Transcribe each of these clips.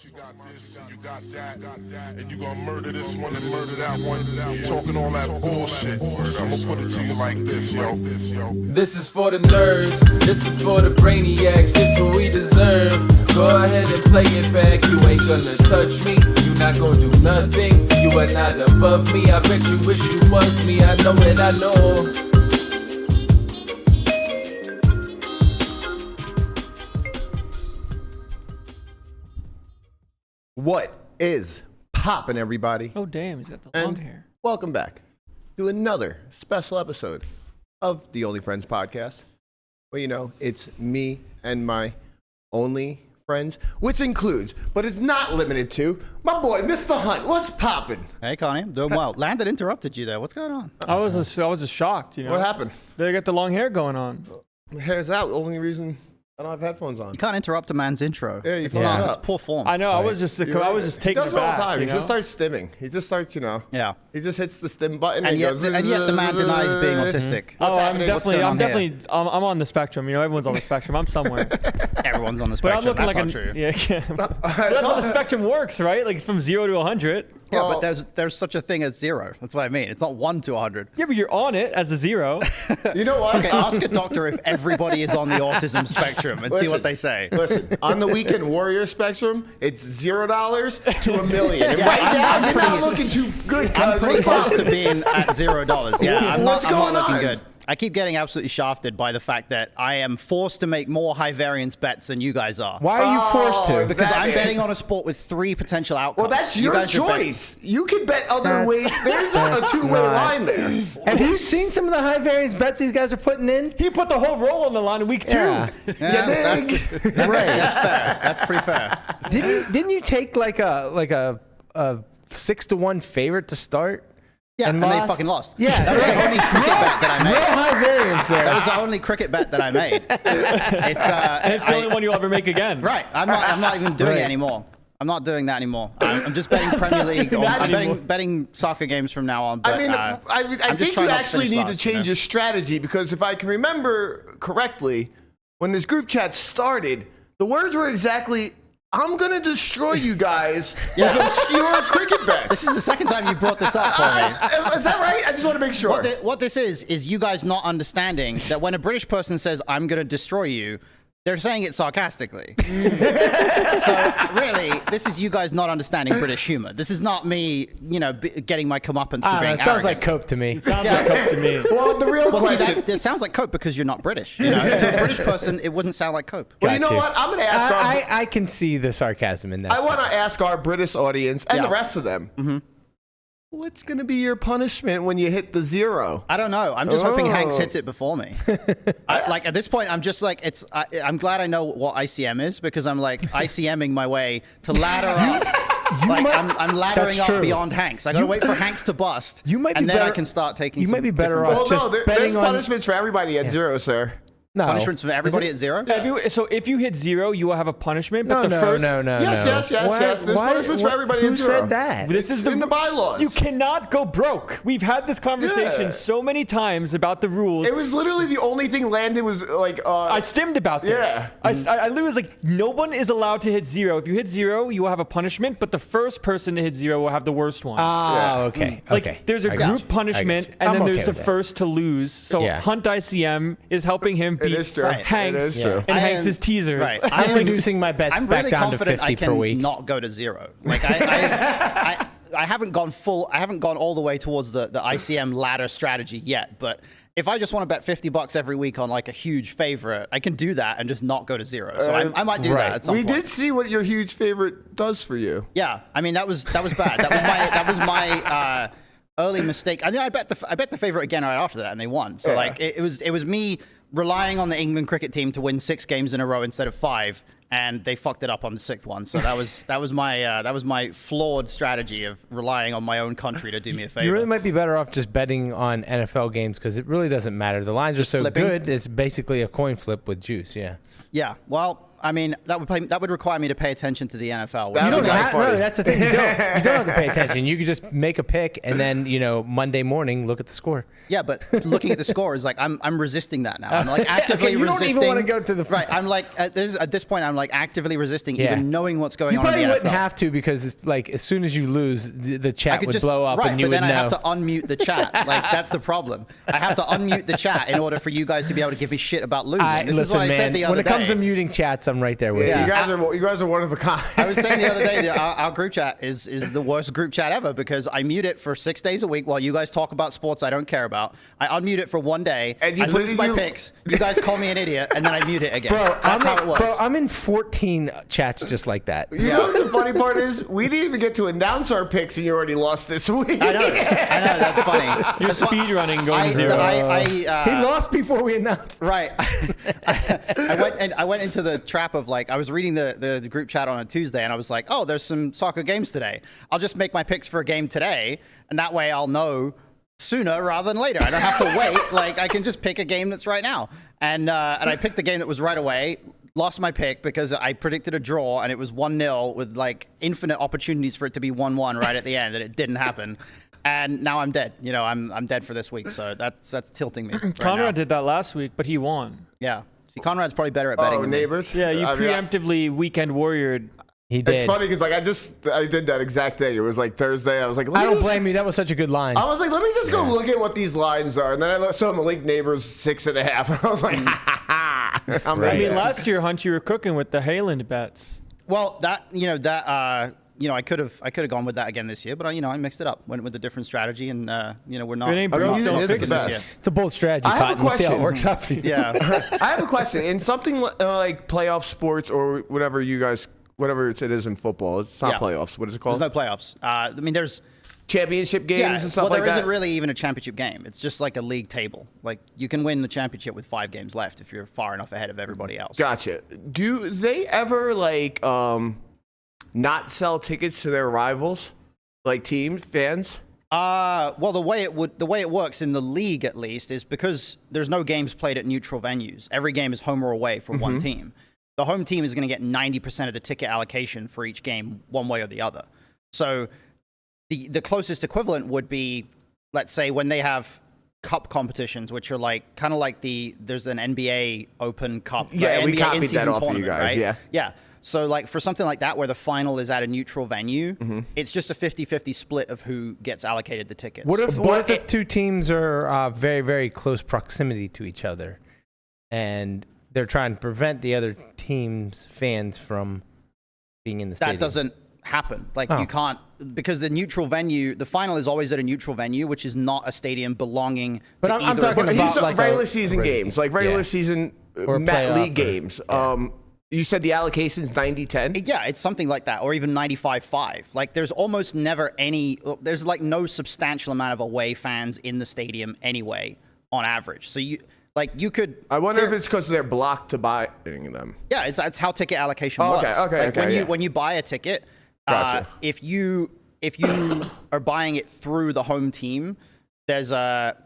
You got this and you got that, and you gonna murder this one and murder that one. Talking all that bullshit. I'm gonna put it to you like this, yo. This is for the nerds, this is for the brainiacs, this what we deserve. Go ahead and play it back, you ain't gonna touch me, you not gonna do nothing, you are not above me. I bet you wish you was me, I know it, I know. What is poppin', everybody? Oh, damn, he's got the long hair. Welcome back to another special episode of the Only Friends podcast. Well, you know, it's me and my only friends, which includes, but is not limited to, my boy, Mr. Hunt. What's poppin'? Hey, Connie, I'm doing well. Landon interrupted you there. What's going on? I was just shocked, you know. What happened? They got the long hair going on. Hair's out. Only reason I don't have headphones on. You can't interrupt a man's intro. Yeah, you it's fucked up. It's poor form. I know. I was just taking He it does it all back. the time. You He know? just starts stimming. He just starts, you know. Yeah. He just hits the stim button And he yet, goes, and yet the man denies being autistic. Oh, I'm happening? What's definitely, going on here? I'm on the spectrum. You know, everyone's on the spectrum. I'm somewhere. Everyone's on the But I'm spectrum. looking That's like not true. Yeah. But that's how the spectrum works, right? Like it's from 0 to 100. Yeah, but there's such a thing as 0. That's what I mean. It's not 1 to 100. Yeah, but you're on it as a 0. You know what? Okay, ask a doctor if everybody is on the autism spectrum and see what they say. Listen, on the Weekend Warrior spectrum, it's $0 to $1 million. And Yeah, right now, I'm you're pretty- not looking too good. I'm cuz. pretty What's close to poppin'? being at $0. Yeah, I'm What's not going looking on? good. I keep getting absolutely shafted by the fact that I am forced to make more high variance bets than you guys are. Why are you forced to? Because I'm betting on a sport with 3 potential outcomes. Well, that's You your guys are betting- choice. You can bet other That's- ways. There's a two-way not- line there. Have you seen some of the high variance bets these guys are putting in? He put the whole roll on the line in week 2. Yeah. Yeah, that's fair. That's pretty fair. Didn't you take like a 6-1 favorite to start? Yeah, and they lost? fucking lost. Yeah. That was the only cricket bet that I No made. high variance there. That was the only cricket bet that I made. And it's the only one you'll ever make again. Right. I'm not even doing Right. it anymore. I'm not doing that anymore. I'm just betting Premier League. I'm betting soccer games from now on. But, I mean, I I'm just think you trying not to actually finish need to last, change you know? your strategy because if I can remember correctly, when this group chat started, the words were exactly, I'm going to destroy you guys with obscure cricket bets. This is the second time you brought this up for me. Is that right? I just want to make sure. What this is you guys not understanding that when a British person says, I'm going to destroy you, they're saying it sarcastically. So really, this is you guys not understanding British humor. This is not me, you know, getting my comeuppance for being it sounds arrogant. like cope to me. Sounds like coke to me. Well, the real Well, see, question. that sounds like cope because you're not British. You know? To a British person, it wouldn't sound like cope. Well, you know Got you. what? I'm going to ask I can see the sarcasm in that. I want to ask our British audience and Yeah. the rest of them. What's going to be your punishment when you hit the 0? I don't know. I'm just hoping Hanks Oh. hits it before me. Like at this point, I'm just like I'm glad I know what ICM is because I'm like ICMing my way to ladder up. I'm laddering That's up true. beyond Hanks. I gotta wait for Hanks to bust. You might be and then I better- can start taking. you some might be better different off Well, just no, there's betting on- punishments for everybody at 0, sir. No. punishments for everybody at 0. So if you hit 0, you will have a punishment. But No, the first, no. Yes. There's punishments for everybody Who at 0. said that? This is in the bylaws. You cannot go broke. We've had this conversation Yeah. so many times about the rules. It was literally the only thing Landon was like. I stimmed about this. Yeah. I literally was like, no one is allowed to hit 0. If you hit 0, you will have a punishment, but the first person to hit 0 will have the worst one. Okay. Like okay. there's a I got group you. punishment, I got you. and I'm then okay there's the with that. first to lose. So Yeah. Hunt ICM is helping him beat is true. Right. Hanks It is true. and I Hanks' am- teasers. Right. I'm reducing my bets I'm back really down to confident 50 I can per week. not go to 0. Like I haven't gone full. I haven't gone all the way towards the ICM ladder strategy yet. But if I just want to bet $50 every week on like a huge favorite, I can do that and just not go to 0. So I might do right. that at some We point. did see what your huge favorite does for you. Yeah, I mean that was bad. That was my early mistake. I bet the favorite again right after that, and they won. So Yeah. like it was me relying on the England cricket team to win 6 games in a row instead of 5, and they fucked it up on the 6th one. So that was my flawed strategy of relying on my own country to do me a favor. You really might be better off just betting on NFL games because it really doesn't matter. The lines are so flipping? good. It's basically a coin flip with juice. Yeah. Yeah, well, I mean, that would require me to pay attention to the NFL. That You would don't be have, funny. no, that's the thing. You don't have to pay attention. You could just make a pick and then, Monday morning, look at the score. Yeah, but looking at the score is like I'm resisting that now. I'm like actively Okay, you don't resisting. even wanna go to the- right. I'm like at this point I'm like actively resisting Yeah. even knowing what's going You on in probably the wouldn't NFL. have to because, like, as soon as you lose, the chat would blow up right, and you but would then know. I have to unmute the chat. Like that's the problem. I have to unmute the chat in order for you guys to be able to give me shit about losing. This is Listen, what I man, said the other when day. it comes to muting chats, I'm right there with Yeah, you. you guys are one of a kind. I was saying the other day that our group chat is the worst group chat ever because I mute it for 6 days a week while you guys talk about sports I don't care about. I unmute it for 1 day, And you I lose my picks. You guys call me an idiot, and then I mute it again. That's how it works. I'm in 14 chats just like that. You know what the funny part is? We didn't even get to announce our picks, and you already lost this week. I know. That's funny. You're speed running going zero. He lost before we announced. Right. I went into the trap of like I was reading the group chat on a Tuesday and I was like, oh, there's some soccer games today. I'll just make my picks for a game today, and that way I'll know sooner rather than later. I don't have to wait. Like I can just pick a game that's right now. And I picked the game that was right away. Lost my pick because I predicted a draw and it was 1-0 with like infinite opportunities for it to be 1-1 right at the end, and it didn't happen. And now I'm dead. I'm dead for this week. So that's tilting me. Right Conrad now. did that last week, but he won. Yeah. See, Conrad's probably better at betting Oh, than me. neighbors. Yeah, you I mean, preemptively weekend warriored. He did. It's funny because I did that exact thing. It was like Thursday. I was like, I don't blame you. That was such a good line. I was like, let me just go look at what these lines are, and then I saw Malik Neighbors 6.5, and I was like, ha ha ha. I'm Right. I mean, in. last year, Hunt, you were cooking with the Hayland bets. Well, I could have gone with that again this year, but I mixed it up, went with a different strategy, and we're not. It ain't I mean, Don't it is fix the this best. year. It's a bold strategy, I have a Cotton. We'll see how it question. works out for you. Yeah. I have a question. In something like playoff sports or whatever it is in football, it's not Yeah. playoffs. What is it There's called? no playoffs. I mean, there's Championship games and stuff well, like there that. isn't really even a championship game. It's just like a league table. Like you can win the championship with 5 games left if you're far enough ahead of everybody else. Gotcha. Do they ever not sell tickets to their rivals, like team fans? Well, the way it works in the league at least is because there's no games played at neutral venues. Every game is home or away for one team. The home team is going to get 90% of the ticket allocation for each game, one way or the other. So the closest equivalent would be, let's say, when they have cup competitions, which are like kind of like there's an NBA Open Cup. Yeah, like we NBA copied that in-season off of you tournament, guys, right? yeah. Yeah. So like for something like that where the final is at a neutral venue, it's just a 50-50 split of who gets allocated the tickets. What if the two teams are very, very close proximity to each other, and they're trying to prevent the other team's fans from being in the stadium? That doesn't happen. Like Oh. you can't, because the neutral venue, the final is always at a neutral venue, which is not a stadium belonging But to I'm either. talking But about he's like regular a- season games, like regular Yeah. season Or playoff league or- games. You said the allocation's 90-10? Yeah, it's something like that, or even 95-5. Like there's almost never there's like no substantial amount of away fans in the stadium anyway, on average. So you could. I wonder if it's because they're blocked to buying them. Yeah, it's how ticket allocation Oh, works. okay, Like when you buy a ticket, Gotcha. if you are buying it through the home team, there's a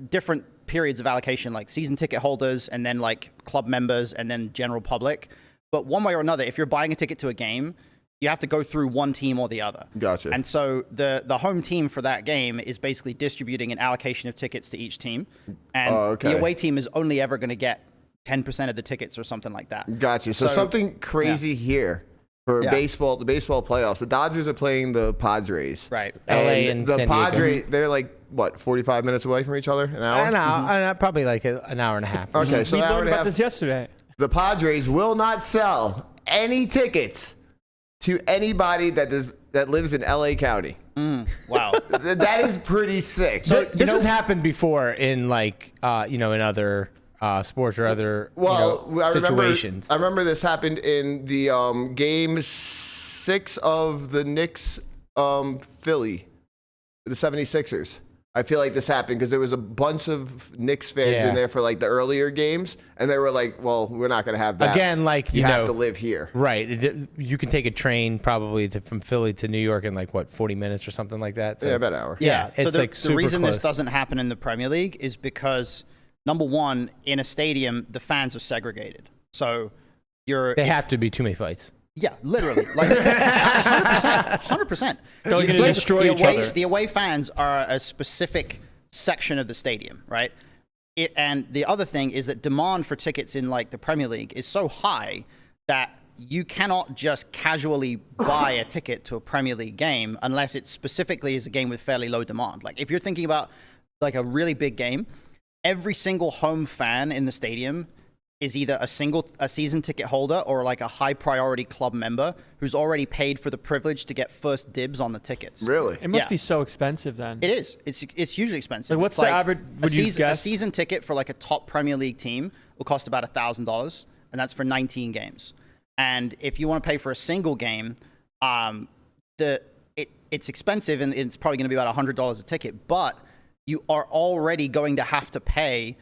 different periods of allocation, like season ticket holders and then like club members and then general public. But one way or another, if you're buying a ticket to a game, you have to go through one team or the other. Gotcha. And so the home team for that game is basically distributing an allocation of tickets to each team. And the away team is only ever going to get 10% of the tickets or something like that. Gotcha. So something crazy here for baseball, the baseball playoffs. The Dodgers are playing the Padres. Right. LA and the San Diego. Padres, they're like, what, 45 minutes away from each other? An hour? Probably like an hour and a half. Okay, so We an hour learned and a about half. this yesterday. The Padres will not sell any tickets to anybody that lives in LA County. Wow. That is pretty sick. So This has happened before in like in other sports or other situations. I remember this happened in the game 6 of the Knicks Philly, the 76ers. I feel like this happened because there was a bunch of Knicks fans in there for like the earlier games, and they were like, "Well, we're not going to have that Again, like you have to live here." Right. You can take a train probably from Philly to New York in like 40 minutes or something like that. So Yeah, about an hour. Yeah, So it's like the super reason close. this doesn't happen in the Premier League is because, number one, in a stadium, the fans are segregated. So They have to be too many fights. Yeah, literally, like 100%. They're going to destroy each other. The away fans are a specific section of the stadium, right? And the other thing is that demand for tickets in like the Premier League is so high that you cannot just casually buy a ticket to a Premier League game unless it specifically is a game with fairly low demand. Like if you're thinking about like a really big game, every single home fan in the stadium is either a season ticket holder or like a high priority club member who's already paid for the privilege to get first dibs on the tickets. Really? It must Yeah. be so expensive then. It is. It's hugely expensive. Like, what's It's the average- would you A guess? season ticket for like a top Premier League team will cost about $1,000, and that's for 19 games. And if you want to pay for a single game, it's expensive, and it's probably going to be about $100 a ticket. But you are already going to have to pay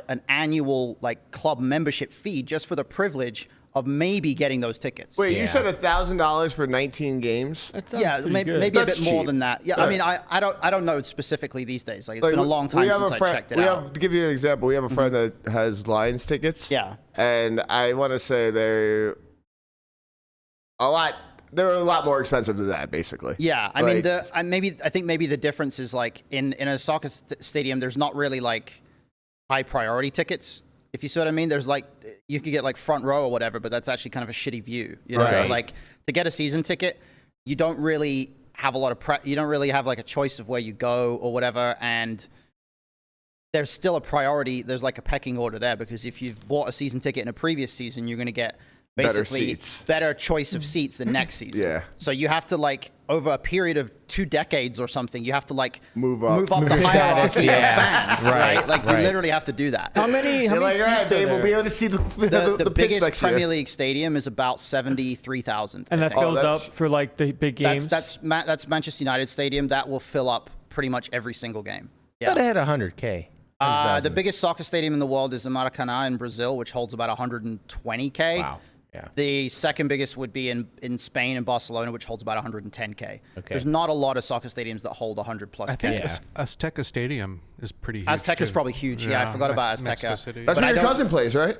an annual like club membership fee just for the privilege of maybe getting those tickets. Wait, you said $1,000 for 19 games? That sounds Yeah, pretty maybe good. a That's bit more cheap. than that. Yeah, I mean, I don't know specifically these days. Like it's Like, been a long time we have since a I friend- checked it we out. have, to give you an example, we have a friend that has Lions tickets. Yeah. And I want to say they're a lot more expensive than that, basically. Yeah, I mean, Like- I think maybe the difference is like in a soccer stadium, there's not really like high priority tickets. If you see what I mean, there's like you could get like front row or whatever, but that's actually kind of a shitty view. You know, Right. so like to get a season ticket, you don't really have a lot of you don't really have like a choice of where you go or whatever, and there's still a priority. There's like a pecking order there because if you've bought a season ticket in a previous season, you're going to get Better basically seats. better choice of seats the next season. Yeah. So you have to like over a period of 2 decades or something, you have to like Move up. the Move your hierarchy status, yeah. of fans, right? Right, Like you right. literally have to do that. How many You're like, all right, seats are babe, we'll there? be able to see the The pitch biggest next year. Premier League stadium is about 73,000. And I that think. fills up that's- for like the big games. That's Manchester United Stadium. That will fill up pretty much every single game. I thought it Yeah. had 100K. The biggest soccer stadium in the world is the Maracanã in Brazil, which holds about 120K. Wow. Yeah. The second biggest would be in Spain and Barcelona, which holds about 110K. Okay. There's not a lot of soccer stadiums that hold 100 plus I K. think Yeah. Azteca Stadium is pretty huge. Azteca's too. probably huge. Yeah, I forgot about Mexico Azteca. City. That's But where I your don't- cousin plays, right?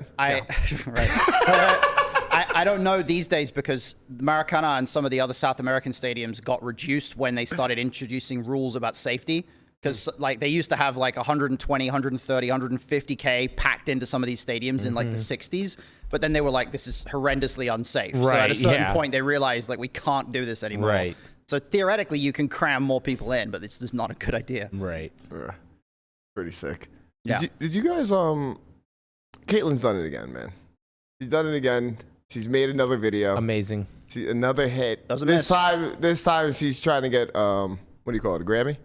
I don't know these days because Maracana and some of the other South American stadiums got reduced when they started introducing rules about safety. Because like they used to have like 120, 130, 150K packed into some of these stadiums in like the 60s. But then they were like, this is horrendously unsafe. So at a Right, certain yeah. point, they realized like we can't do this anymore. Right. So theoretically, you can cram more people in, but it's just not a good idea. Right. Pretty sick. Yeah. Did you guys, Caitlin's done it again, man. She's done it again. She's made another video. Amazing. Another hit. Doesn't this miss. This time she's trying to get, what do you call it, a Grammy?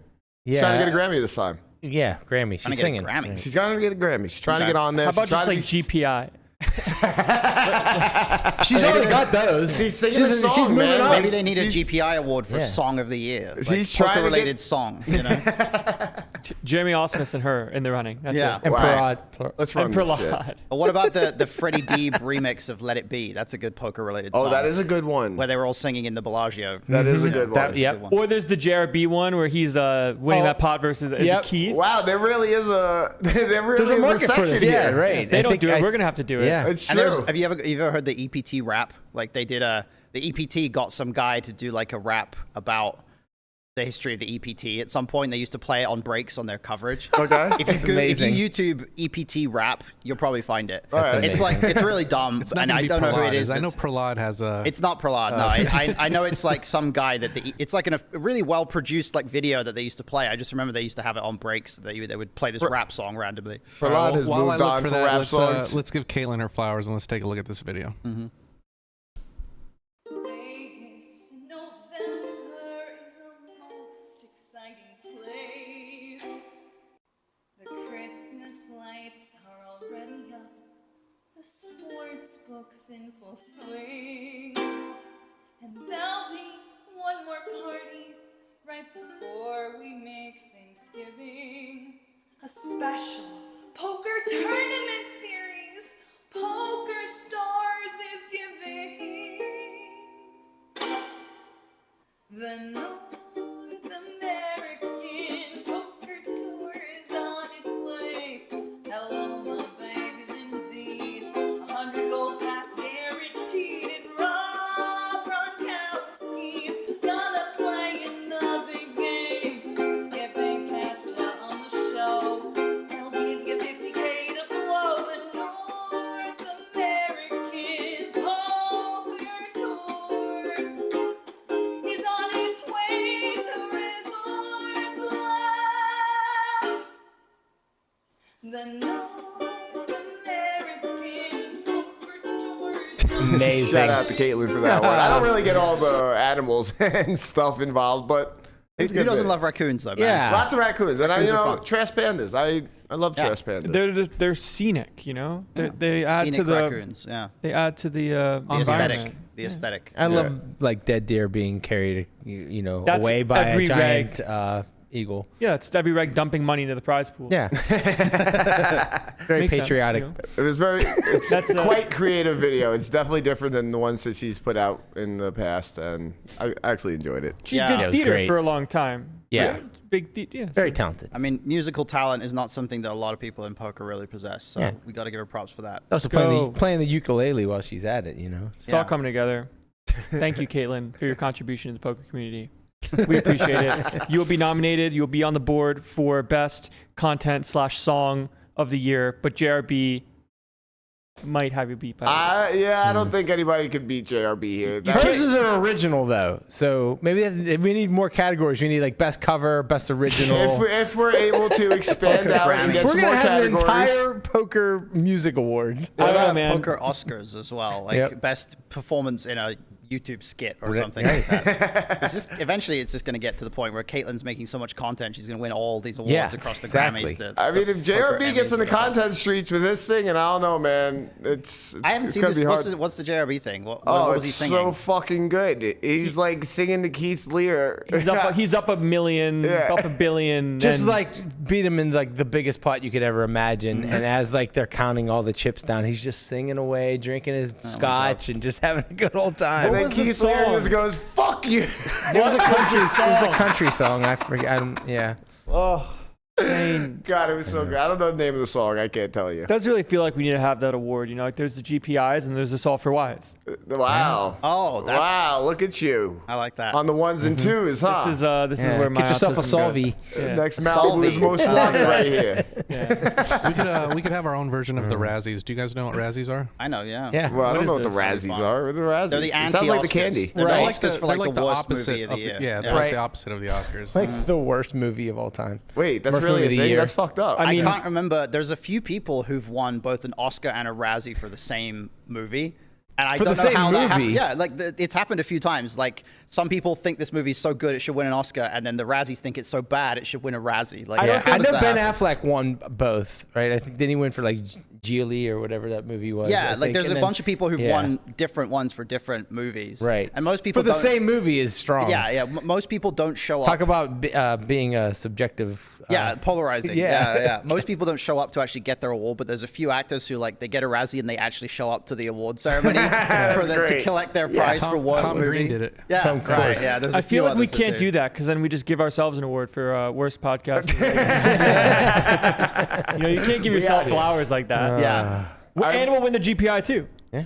She's Yeah. trying to get a Grammy this time. Yeah, Grammy. Trying She's to get a singing. Grammy. She's trying to get a Grammy. She's trying to get on there. How about She's just trying like to be- GPI? She's already got those. She's singing a song, she's moving man. up. Maybe they need She's- a GPI award for Yeah. Song of the Year. Like She's trying to get- poker-related song, you know? Jeremy Osmus and her in the running. That's Yeah. it. And Wow. Parad. Let's run And this shit. Pralad. But what about the Freddie Deeb remix of Let It Be? That's a good poker-related song. Oh, that is a good one. Where they were all singing in the Bellagio. That is a good one. That, yep. Or there's the JRB one where he's winning Oh. that pot versus is it Yep. Keith. Wow, there really is a There's a market for section this. Yeah, here. right. If they I don't think do it, I- we're gonna have to do it. Yeah. It's And true. have you ever heard the EPT rap? Like they did the EPT got some guy to do like a rap about the history of the EPT. At some point, they used to play it on breaks on their coverage. Okay. If you amazing. YouTube EPT rap, you'll probably find it. That's It's amazing. like it's really dumb, It's not and gonna I be don't know who it Prahlad, is. I know that's- Prahlad has a. It's not Prahlad. No, I know it's like some guy that it's like a really well produced like video that they used to play. I just remember they used to have it on breaks. They would play this rap song randomly. Prahlad has While I moved look on for for that, rap songs. let's give Caitlin her flowers and let's take a look at this video. Vegas in November is a most exciting place. The Christmas lights are already up, the sports book's in full swing, and there'll be one more party right before we make Thanksgiving. A special poker tournament series Poker Stars is giving. The North American Poker Tour is on its way. Hello, my babies, indeed. 100 gold pass guaranteed. amazing. Shout out to Caitlin for that one. I don't really get all the animals and stuff involved, but Who doesn't love raccoons though, man? Yeah. lots of raccoons, and Raccoons are fun. trash pandas. I love trash pandas. They're scenic, you know. They add Scenic to the raccoons, yeah. they add to the The environment. aesthetic. The aesthetic. I love like dead deer being carried, That's away by a every giant eagle. Yeah, it's every reg dumping money into the prize pool. Yeah. Very Makes sense, patriotic. you know? It was it's That's, quite creative video. It's definitely different than the ones that she's put out in the past, and I actually enjoyed it. She Yeah. did It was theater great. for a long time. Yeah. Yeah. Very talented. I mean, musical talent is not something that a lot of people in poker really possess, so Yeah. we got to give her props for that. Also go. playing the ukulele while she's at it, It's all coming together. Thank you, Caitlin, for your contribution to the poker community. We appreciate it. You will be nominated. You will be on the board for best content/song of the year, but JRB might have you beat by. I don't think anybody could beat JRB here. Hers is an original though, so maybe if we need more categories. We need like best cover, best original. if we're able to expand Poker out and get We're some gonna more have an categories. entire poker music awards. I don't know, What man. about poker Oscars as well, like Yep. best performance in a YouTube skit or Right. something like that. Eventually, it's just going to get to the point where Caitlin's making so much content, she's going to win all these awards Yeah, across the exactly. Grammys. I mean, if JRB poker gets in the Emmys, whatever. content streets with this thing, and I don't know, man, it's I haven't seen gonna this. be hard. What's the JRB thing? What Oh, was he it's singing? so fucking good. He's like singing the Keith Lear. He's up a million, Yeah. up a billion. Just and like beat him in like the biggest pot you could ever imagine, and as like they're counting all the chips down, he's just singing away, drinking his scotch, and just having a good old time. And then was the Keith Lear song? just goes, "Fuck you." It was a country song. I forget. Yeah. oh, man. God, it was so good. I don't know the name of the song. I can't tell you. It does really feel like we need to have that award. You know, like there's the GPIs and there's the Solve for Wise. Wow. Oh, that's, Wow, look at you. I like that. On the ones and twos, huh? This is where my Get yourself a autism goes. Solvay. Yeah. Next Malibu is most wanted right here. We could have our own version of the Razzies. Do you guys know what Razzies are? I know, yeah. Yeah. Well, I don't is know what the this? Razzies are. What are the Razzies? They're the It anti-Oscars. sounds like the candy. They're Right. the Oscars for like the worst opposite movie of the year. Yeah, they're Right. like the opposite of the Oscars. Like the worst movie of all time. Wait, that's Worst really movie a of the thing? year. That's fucked up. I mean- I can't remember. There's a few people who've won both an Oscar and a Razzie for the same movie. And I For don't the know same how that happened. movie? Yeah, like it's happened a few times. Like some people think this movie's so good it should win an Oscar, and then the Razzies think it's so bad it should win a Razzie. Like, Yeah, how I does know that Ben happen? Affleck won both, right? I think didn't he win for like Geely or whatever that movie was? Yeah, I like think, there's and a then- bunch of people who've yeah. won different ones for different movies. Right. And most people for the don't- same movie is strong. Yeah. Most people don't show Talk up. about being a subjective. Yeah, polarizing. yeah. Yeah. Most people don't show up to actually get their award, but there's a few actors who like they get a Razzie and they actually show up to the award ceremony to great. collect their prize for worst Tom movie. Green did it. Yeah, Tom right. Cruise. Yeah, there's a I few feel like we others that can't do that because then we just give ourselves an award for worst podcast. You know, you can't give yourself flowers like that. Yeah. And we'll win the GPI too. I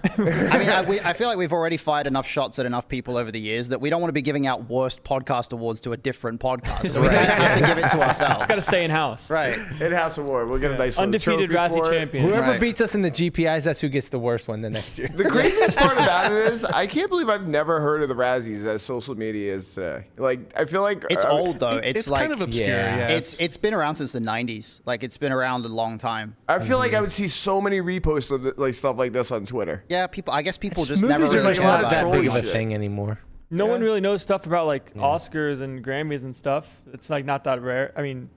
mean, I feel like we've already fired enough shots at enough people over the years that we don't want to be giving out worst podcast awards to a different podcast. So we kind of have to give it to ourselves. Got to stay in house. Right. In-house award. We'll get a nice little Undefeated trophy Razzie for it. champion. Whoever Right. beats us in the GPIs, that's who gets the worst one the next year. The craziest part about it is I can't believe I've never heard of the Razzies as social media is today. Like, I feel like It's old though. It's like kind of obscure. Yeah. Yeah, it's been around since the 90s. Like it's been around a long time. I feel like I would see so many reposts of like stuff like this on Twitter. Yeah, I guess people just never Movies really are like a lot care of about not it. that big of a shit. thing anymore. No one really knows stuff about like Oscars and Grammys and stuff. It's like not that rare. I mean,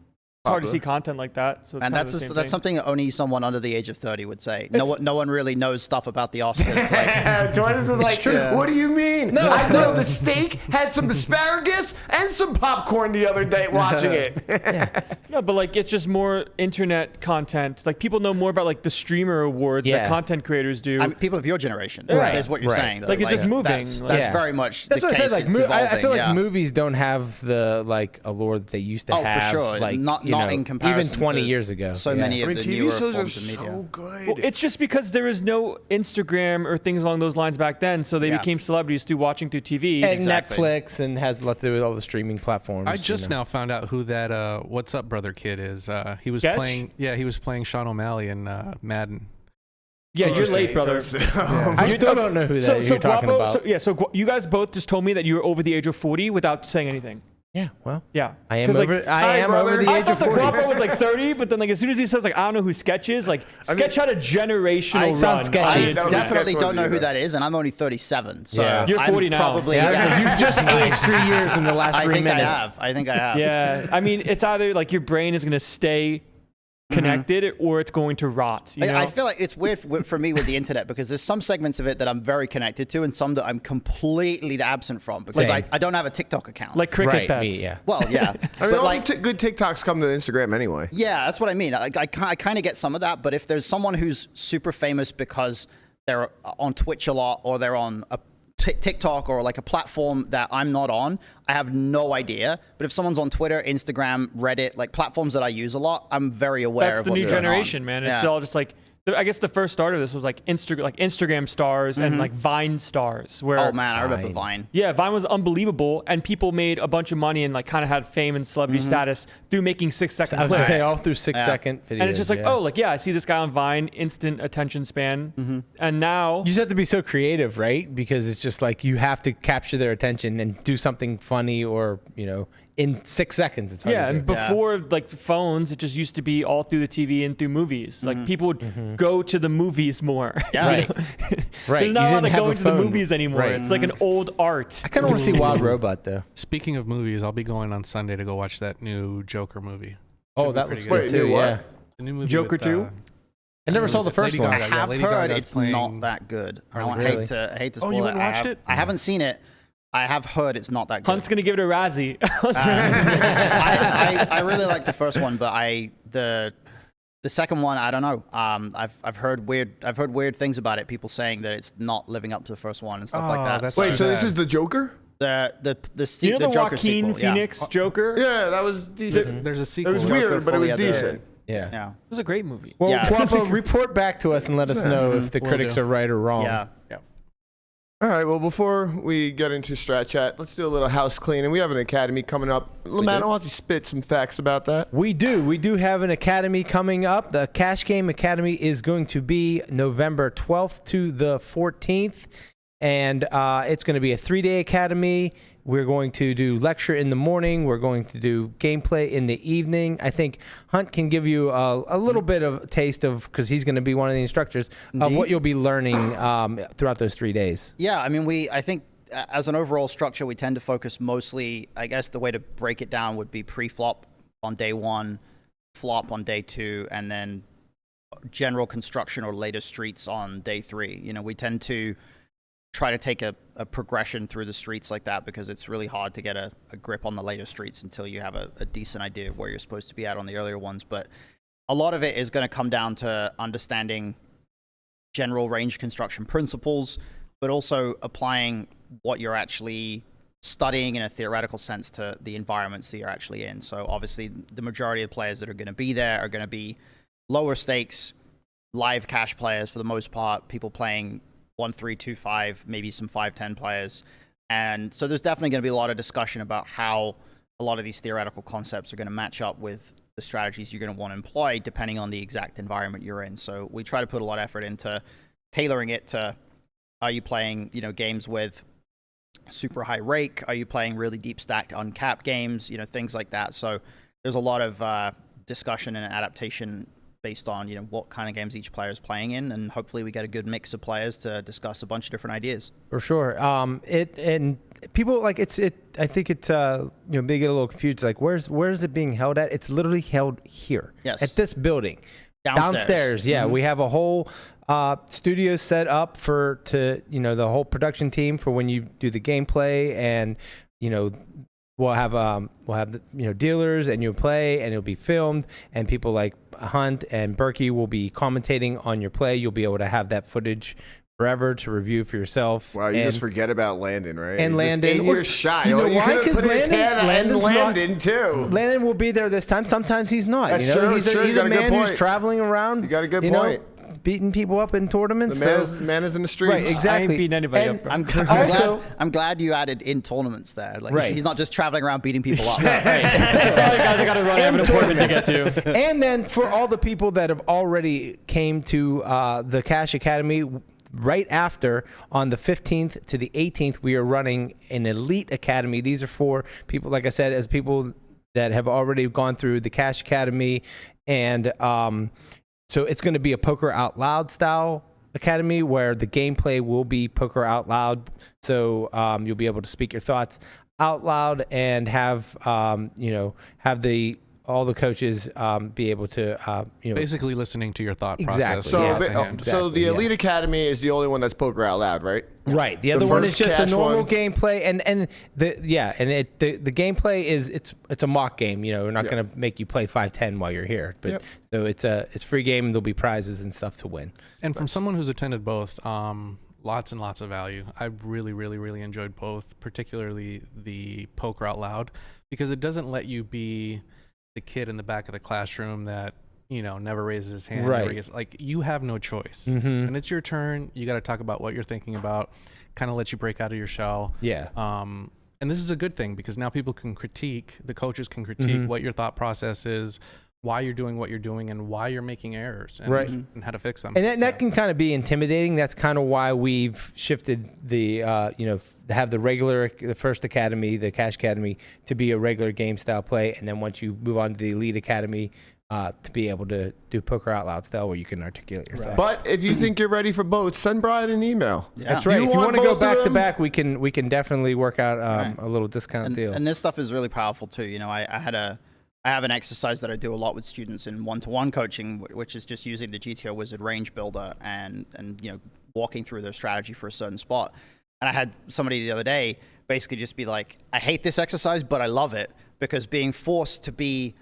it's hard to see content like that. So it's And kind of the same that's thing. something that only someone under the age of 30 would say. No one really knows stuff about the Oscars. Like, Tortoise is like, what do you mean? No, I know the steak had some asparagus and some popcorn the other day watching it. No, but like it's just more internet content. Like people know more about like the streamer awards that Yeah. content creators do. I mean, people of your generation. Right. Is what you're Right. saying. Though. Like, it's just moving. That's Like- very much That's the what case. I said. Like, It's I feel like evolving, yeah. movies don't have the like allure that they used to Oh, for have. sure. Like, Not you know, in comparison even 20 to years ago. so Yeah. many I of mean, the TV newer shows are forms of media. so good. Well, it's just because there was no Instagram or things along those lines back then, so they Yeah. became celebrities through watching through TV. And Exactly. Netflix and has a lot to do with all the streaming platforms. I just now found out who that What's Up Brother kid is. He was Sketch? playing. Yeah, he was playing Sean O'Malley in Madden. Yeah, you're late, brother. I still don't know who that So you're talking Guapo, about. you guys both just told me that you were over the age of 40 without saying anything. Yeah, well, Yeah. I am 'Cause, like, over. I am over the I age thought of the 40. Guapo was like 30, but then like as soon as he says like I don't know who Sketch is, like Sketch had a generational I sound run. sketchy. on I the No, internet. definitely Sketch don't know wasn't who either. that is, and I'm only 37. So Yeah. You're I'm 40 now. Probably, Yeah, you've just aged 3 years in the last I 3 think minutes. I think I have. Yeah, I mean, it's either like your brain is gonna stay connected or it's going to rot. You know? I feel like it's weird for me with the internet because there's some segments of it that I'm very connected to and some that I'm completely absent from because Same. I don't have a TikTok account. like cricket Right, bets. me, yeah. well, yeah. I mean, but all like, the good TikToks come to Instagram anyway. yeah, that's what I mean. I kind of get some of that, but if there's someone who's super famous because they're on Twitch a lot or they're on a TikTok or like a platform that I'm not on, I have no idea. But if someone's on Twitter, Instagram, Reddit, like platforms that I use a lot, I'm very aware That's of the what's new going generation, on. man. Yeah. It's all just like I guess the first start of this was like Instagram stars and like Vine stars. Where Oh man, I remember Vine. yeah, Vine was unbelievable, and people made a bunch of money and like kind of had fame and celebrity status through making 6-second I was gonna clips. say all through 6-second videos. And it's just like, yeah. oh, like yeah, I see this guy on Vine, instant attention span, and now You just have to be so creative, right? Because it's just like you have to capture their attention and do something funny or, in 6 seconds. It's hard yeah, to and do. before like phones, it just used to be all through the TV and through movies. Like people would go to the movies more. Yeah. you know? Right. There's not You a lot didn't of have a going to the phone. movies anymore. Right. It's like an old art. I kind of want to see Wild Robot, though. Speaking of movies, I'll be going on Sunday to go watch that new Joker movie. Oh, Should be that pretty looks good. good, Wait, too, new what? yeah. The new movie Joker with, 2? I never who saw is the it? first Lady one. Gaga. I Yeah, have Lady heard Gaga's it's playing- not that good. I really? hate to Oh, spoil you it. haven't watched it? I haven't seen it. I have heard it's not that good. Hunt's gonna give it a Razzie. I really like the first one, but the second one, I don't know. I've heard weird things about it. People saying that it's not living up to the first one and stuff like Oh, that. that's So Wait, too so this bad. is the Joker? the you know the Joker Joaquin sequel, yeah. Phoenix Joker? Yeah, that was decent. There's a It sequel. was Joker weird, but it was fully other- decent. Yeah. Yeah. It was a great movie. Well, Yeah. Guapo, report back to us and let us know if the Will critics do. are right or wrong. Yeah. All right, well, before we get into Strat Chat, let's do a little house cleaning. We have an academy coming up. Lamana, why don't you spit some facts about that? We do have an academy coming up. The Cash Game Academy is going to be November 12th to the 14th, and it's going to be a 3-day academy. We're going to do lecture in the morning. We're going to do gameplay in the evening. I think Hunt can give you a little bit of a taste of, because he's going to be one of the instructors, of what you'll be learning throughout those 3 days. Yeah, I mean, I think as an overall structure, we tend to focus mostly, I guess the way to break it down would be pre-flop on day 1, flop on day 2, and then general construction or later streets on day 3. You know, we tend to try to take a progression through the streets like that because it's really hard to get a grip on the later streets until you have a decent idea of where you're supposed to be at on the earlier ones. But a lot of it is going to come down to understanding general range construction principles, but also applying what you're actually studying in a theoretical sense to the environments that you're actually in. So obviously the majority of players that are going to be there are going to be lower stakes, live cash players for the most part, people playing 1-3, 2-5, maybe some 5-10 players. And so there's definitely going to be a lot of discussion about how a lot of these theoretical concepts are going to match up with the strategies you're going to want to employ depending on the exact environment you're in. So we try to put a lot of effort into tailoring it to, are you playing, games with super high rake? Are you playing really deep stacked uncapped games? Things like that. So there's a lot of discussion and adaptation based on what kind of games each player is playing in, and hopefully we get a good mix of players to discuss a bunch of different ideas. For sure. And people I think it's they get a little confused. Like, where's it being held at? It's literally held here. Yes. At this building. Downstairs. Yeah. Mhm. We have a whole studio set up to the whole production team for when you do the gameplay, and we'll have the dealers, and you'll play, and it'll be filmed, and people like Hunt and Berkey will be commentating on your play. You'll be able to have that footage forever to review for yourself. Wow, you just forget about Landon, right? And He's just Landon, 8 years shy. you know why? could've Because put his hand on Landon's Landon too. Landon will be there this time. Sometimes he's not. That's true, He's sure, you a got a good man who's point. traveling around. You got a good know, point. beating people up in tournaments. The man is in the streets. Right, exactly. I ain't beating anybody And up, bro. I'm glad you added in tournaments there. Like, Right. he's not just traveling around beating people up. Sorry, guys, I got to run. I have an appointment to get to. And then for all the people that have already came to the Cash Academy, right after, on the 15th to the 18th, we are running an Elite Academy. These are for people, like I said, as people that have already gone through the Cash Academy. And so it's going to be a Poker Out Loud style academy where the gameplay will be Poker Out Loud. So you'll be able to speak your thoughts out loud and have, have all the coaches be able to, Basically listening to your thought Exactly. process. So, Yeah, so the Elite Academy is the only one that's Poker Out Loud, right? Right. The other one is first just a cash normal one. gameplay, and the gameplay is it's a mock game. We're not going to make you play 5-10 while you're here, but so it's free game. And there'll be prizes and stuff to win. And from someone who's attended both, lots and lots of value. I really, really, really enjoyed both, particularly the Poker Out Loud, because it doesn't let you be the kid in the back of the classroom that never raises his hand. Right. Never gets, you have no choice, Mm-hmm. and it's your turn. You got to talk about what you're thinking about, kind of let you break out of your shell. Yeah. And this is a good thing because now people can critique, the coaches can critique what your thought process is, why you're doing what you're doing, and why you're making errors, and, Right. and how to fix them. And that can kind of be intimidating. That's kind of why we've shifted the, have the first academy, the Cash Academy, to be a regular game style play. And then once you move on to the Elite Academy, to be able to do Poker Out Loud style where you can articulate your thoughts. But if you think you're ready for both, send Brian an email. That's right. If you want to go back to back, we can definitely work out a little discount deal. And this stuff is really powerful too. I have an exercise that I do a lot with students in one-to-one coaching, which is just using the GTO Wizard range builder and walking through their strategy for a certain spot. And I had somebody the other day basically just be like, I hate this exercise, but I love it because being forced to be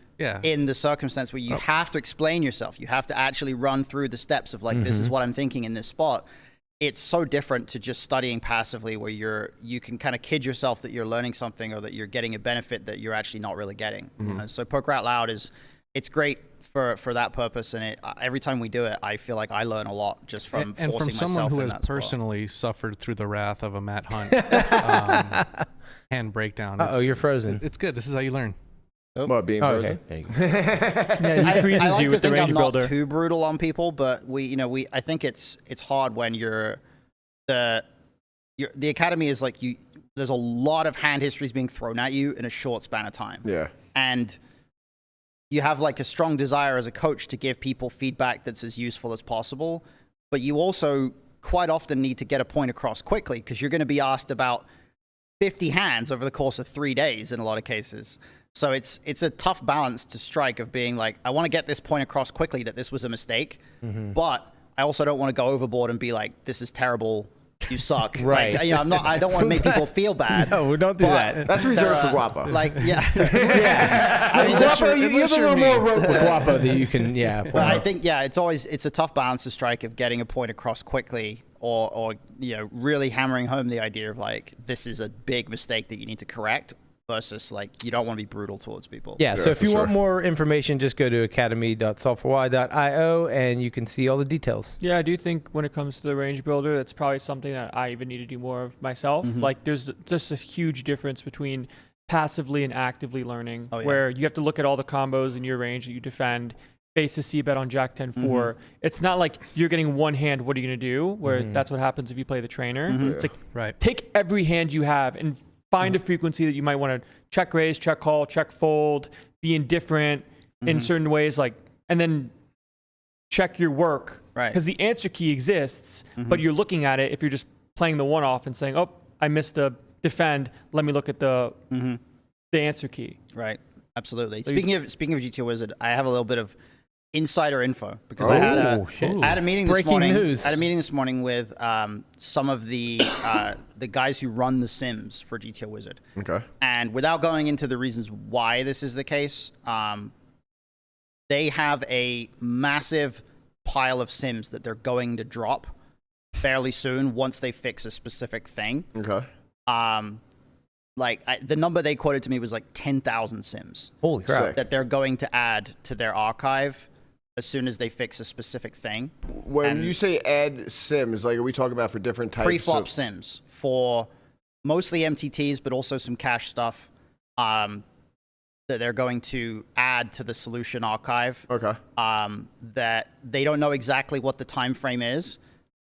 in the circumstance where you have to explain yourself, you have to actually run through the steps of this is what I'm thinking in this spot. It's so different to just studying passively where you can kind of kid yourself that you're learning something or that you're getting a benefit that you're actually not really getting. So Poker Out Loud it's great for that purpose, and every time we do it, I feel like I learn a lot just from and forcing from someone myself who in has that spot. personally suffered through the wrath of a Matt Hunt hand breakdown. You're frozen. It's good. This is how you learn. What, being frozen? Okay. Yeah, he freezes I like you to with the think range I'm builder. not too brutal on people, but I think it's hard when the academy is there's a lot of hand histories being thrown at you in a short span of time. Yeah. And you have a strong desire as a coach to give people feedback that's as useful as possible, but you also quite often need to get a point across quickly because you're going to be asked about 50 hands over the course of 3 days in a lot of cases. So it's a tough balance to strike of being I want to get this point across quickly that this was a mistake, but I also don't want to go overboard and be like, this is terrible, you suck. Right. I don't want to make people feel bad. No, don't do that. That's reserved for Guapa. Yeah. I mean, Guapo, you have a little more rope with Guapo that you can, But I think, it's a tough balance to strike of getting a point across quickly or really hammering home the idea of this is a big mistake that you need to correct versus you don't want to be brutal towards people. Yeah, so if you want more information, just go to academy.solve4y.io and you can see all the details. Yeah, I do think when it comes to the range builder, that's probably something that I even need to do more of myself. There's just a huge difference between passively and actively learning, where you have to look at all the combos in your range that you defend, face the C-bet on Jack 10-4. It's not like you're getting one hand, what are you going to do? Where that's what happens if you play the trainer. It's take every hand you have and find a frequency that you might want to check raise, check call, check fold, be indifferent in certain ways, and then check your work. Right. Because the answer key exists, but you're looking at it if you're just playing the one-off and saying, oh, I missed a defend, let me look at the answer key. Right. Absolutely. So speaking of GTO Wizard, I have a little bit of insider info because I had a meeting this morning. News. I had a meeting this morning with some of the guys who run the sims for GTO Wizard. Okay. And without going into the reasons why this is the case, they have a massive pile of sims that they're going to drop fairly soon once they fix a specific thing. Okay. The number they quoted to me was 10,000 sims. Holy crap. That they're going to add to their archive as soon as they fix a specific thing. When you say add sims, are we talking about for different types Preflop sims for mostly MTTs, but also some cash stuff that they're going to add to the solution archive. Okay. That they don't know exactly what the time frame is,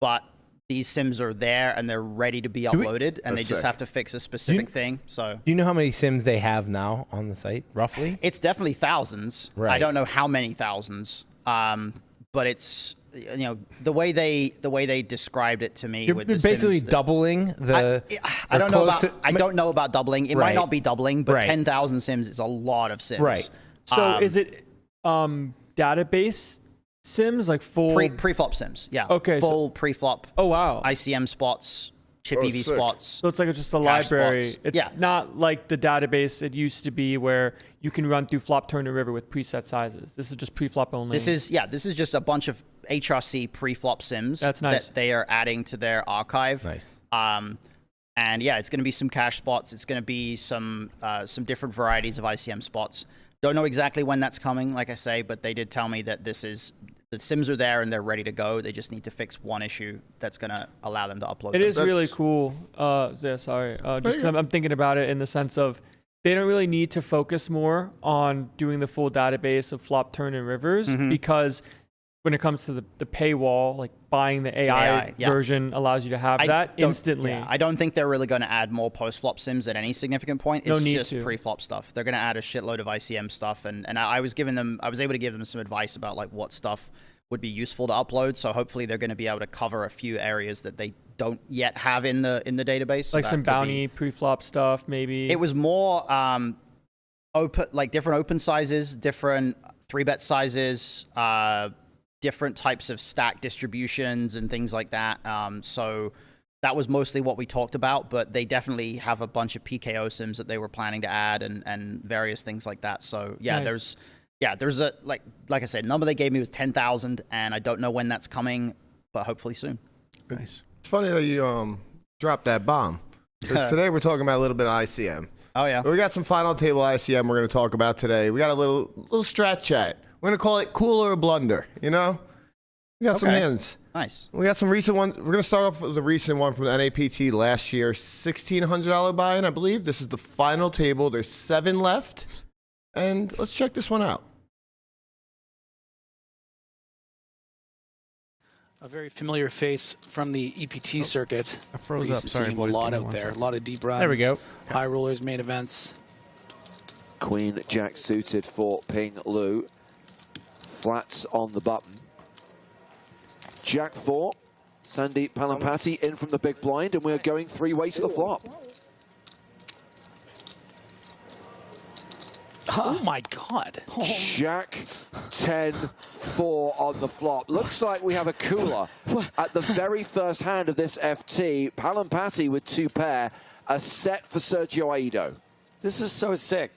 but these sims are there and they're ready to be uploaded, and they That's just sick. have to fix a specific thing. So Do you know how many sims they have now on the site, roughly? it's definitely thousands. I Right. don't know how many thousands, but it's the way they described it to me. You're with the basically sims that- doubling the. I or don't know close about. to- I don't know about doubling. It Right. might not be doubling, but Right. 10,000 sims is a lot of sims. Right. So is it database sims like full? Preflop sims. Yeah. Okay, so- Full preflop. Oh wow. ICM spots. Chip Oh, EV sick. spots. So it's like just a Cache library. spots. It's Yeah. not like the database it used to be where you can run through flop, turn, and river with preset sizes. This is just pre-flop only. This is just a bunch of HRC preflop sims That's nice. that they are adding to their archive. Nice. And yeah, it's going to be some cache spots. It's going to be some different varieties of ICM spots. Don't know exactly when that's coming, like I say, but they did tell me that the sims are there and they're ready to go. They just need to fix one issue that's going to allow them to upload It them. is really cool. Zaya, sorry. Just because I'm thinking about it in the sense of they don't really need to focus more on doing the full database of flop, turn, and rivers Mm-hmm. because when it comes to the paywall, like buying the AI yeah. version allows you to have that instantly. Yeah, I don't think they're really going to add more post-flop sims at any significant point. No It's need just to. pre-flop stuff. They're going to add a shitload of ICM stuff, and I was able to give them some advice about like what stuff would be useful to upload. So hopefully they're going to be able to cover a few areas that they don't yet have in the database. So like that some could be- bounty pre-flop stuff, maybe. It was more open, like different open sizes, different 3-bet sizes, different types of stack distributions and things like that. So that was mostly what we talked about, but they definitely have a bunch of PKO sims that they were planning to add and various things like that. So yeah, Nice. there's a like I said, number they gave me was 10,000, and I don't know when that's coming, but hopefully soon. Nice. It's funny that you dropped that bomb. Because today we're talking about a little bit of ICM. Oh yeah. But we got some final table ICM we're going to talk about today. We got a little strat chat. We're going to call it cool or blunder, you know? We got some Okay. hands. Nice. We got some recent ones. We're going to start off with the recent one from the NAPT last year, $1,600 buy-in, I believe. This is the final table. There's 7 left. And let's check this one out. A very familiar face from the EPT circuit. I froze We're up. used to Sorry, seeing boys. a lot Give me out one there. second. A lot of deep runs. There we go. High rollers, main events. Queen Jack suited for Ping Lu. Flats on the button. Jack 4. Sandeep Palampati in from the big blind, and we're going 3-way to the flop. Oh my God. Jack 10-4 on the flop. Looks like we have a cooler at the very first hand of this FT. Palampati with 2 pair. A set for Sergio Aido. This is so sick.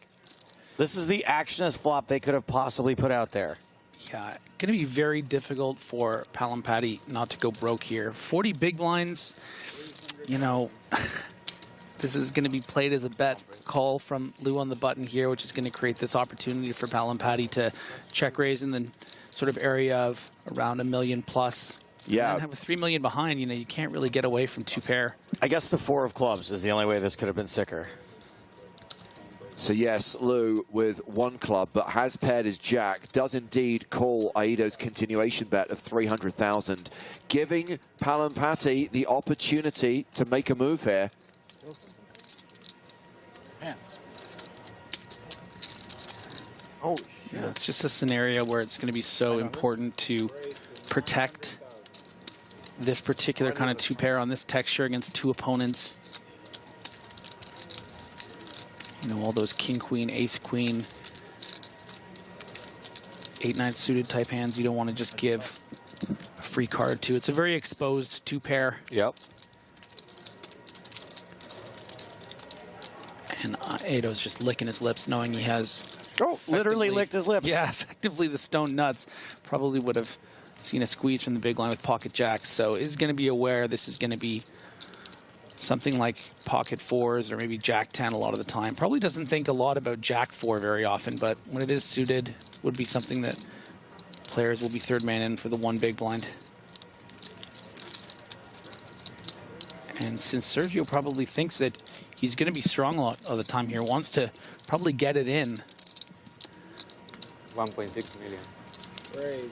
This is the actionist flop they could have possibly put out there. Yeah, going to be very difficult for Palampati not to go broke here. 40 big blinds, you know, this is going to be played as a bet call from Lou on the button here, which is going to create this opportunity for Palampati to check raise in the sort of area of around $1 million plus. Yeah. And have a 3 million behind, you know, you can't really get away from 2 pair. I guess the 4 of clubs is the only way this could have been sicker. So yes, Lou with 1 club, but has paired his jack, does indeed call Aido's continuation bet of 300,000, giving Palampati the opportunity to make a move here. Hands. Oh, yeah, it's just a scenario where it's going to be so important to protect this particular kind of 2 pair on this texture against 2 opponents. You know, all those king, queen, ace, queen, 8-9 suited type hands you don't want to just give a free card to. It's a very exposed 2 pair. Yep. And Ado's just licking his lips knowing he has... Oh, literally licked his lips. Yeah, effectively the stone nuts. Probably would have seen a squeeze from the big line with pocket jacks. So is going to be aware this is going to be something like pocket 4s or maybe jack 10 a lot of the time. Probably doesn't think a lot about jack 4 very often, but when it is suited, would be something that players will be 3rd man in for the 1 big blind. And since Sergio probably thinks that he's going to be strong a lot of the time here, wants to probably get it in. 1.6 million.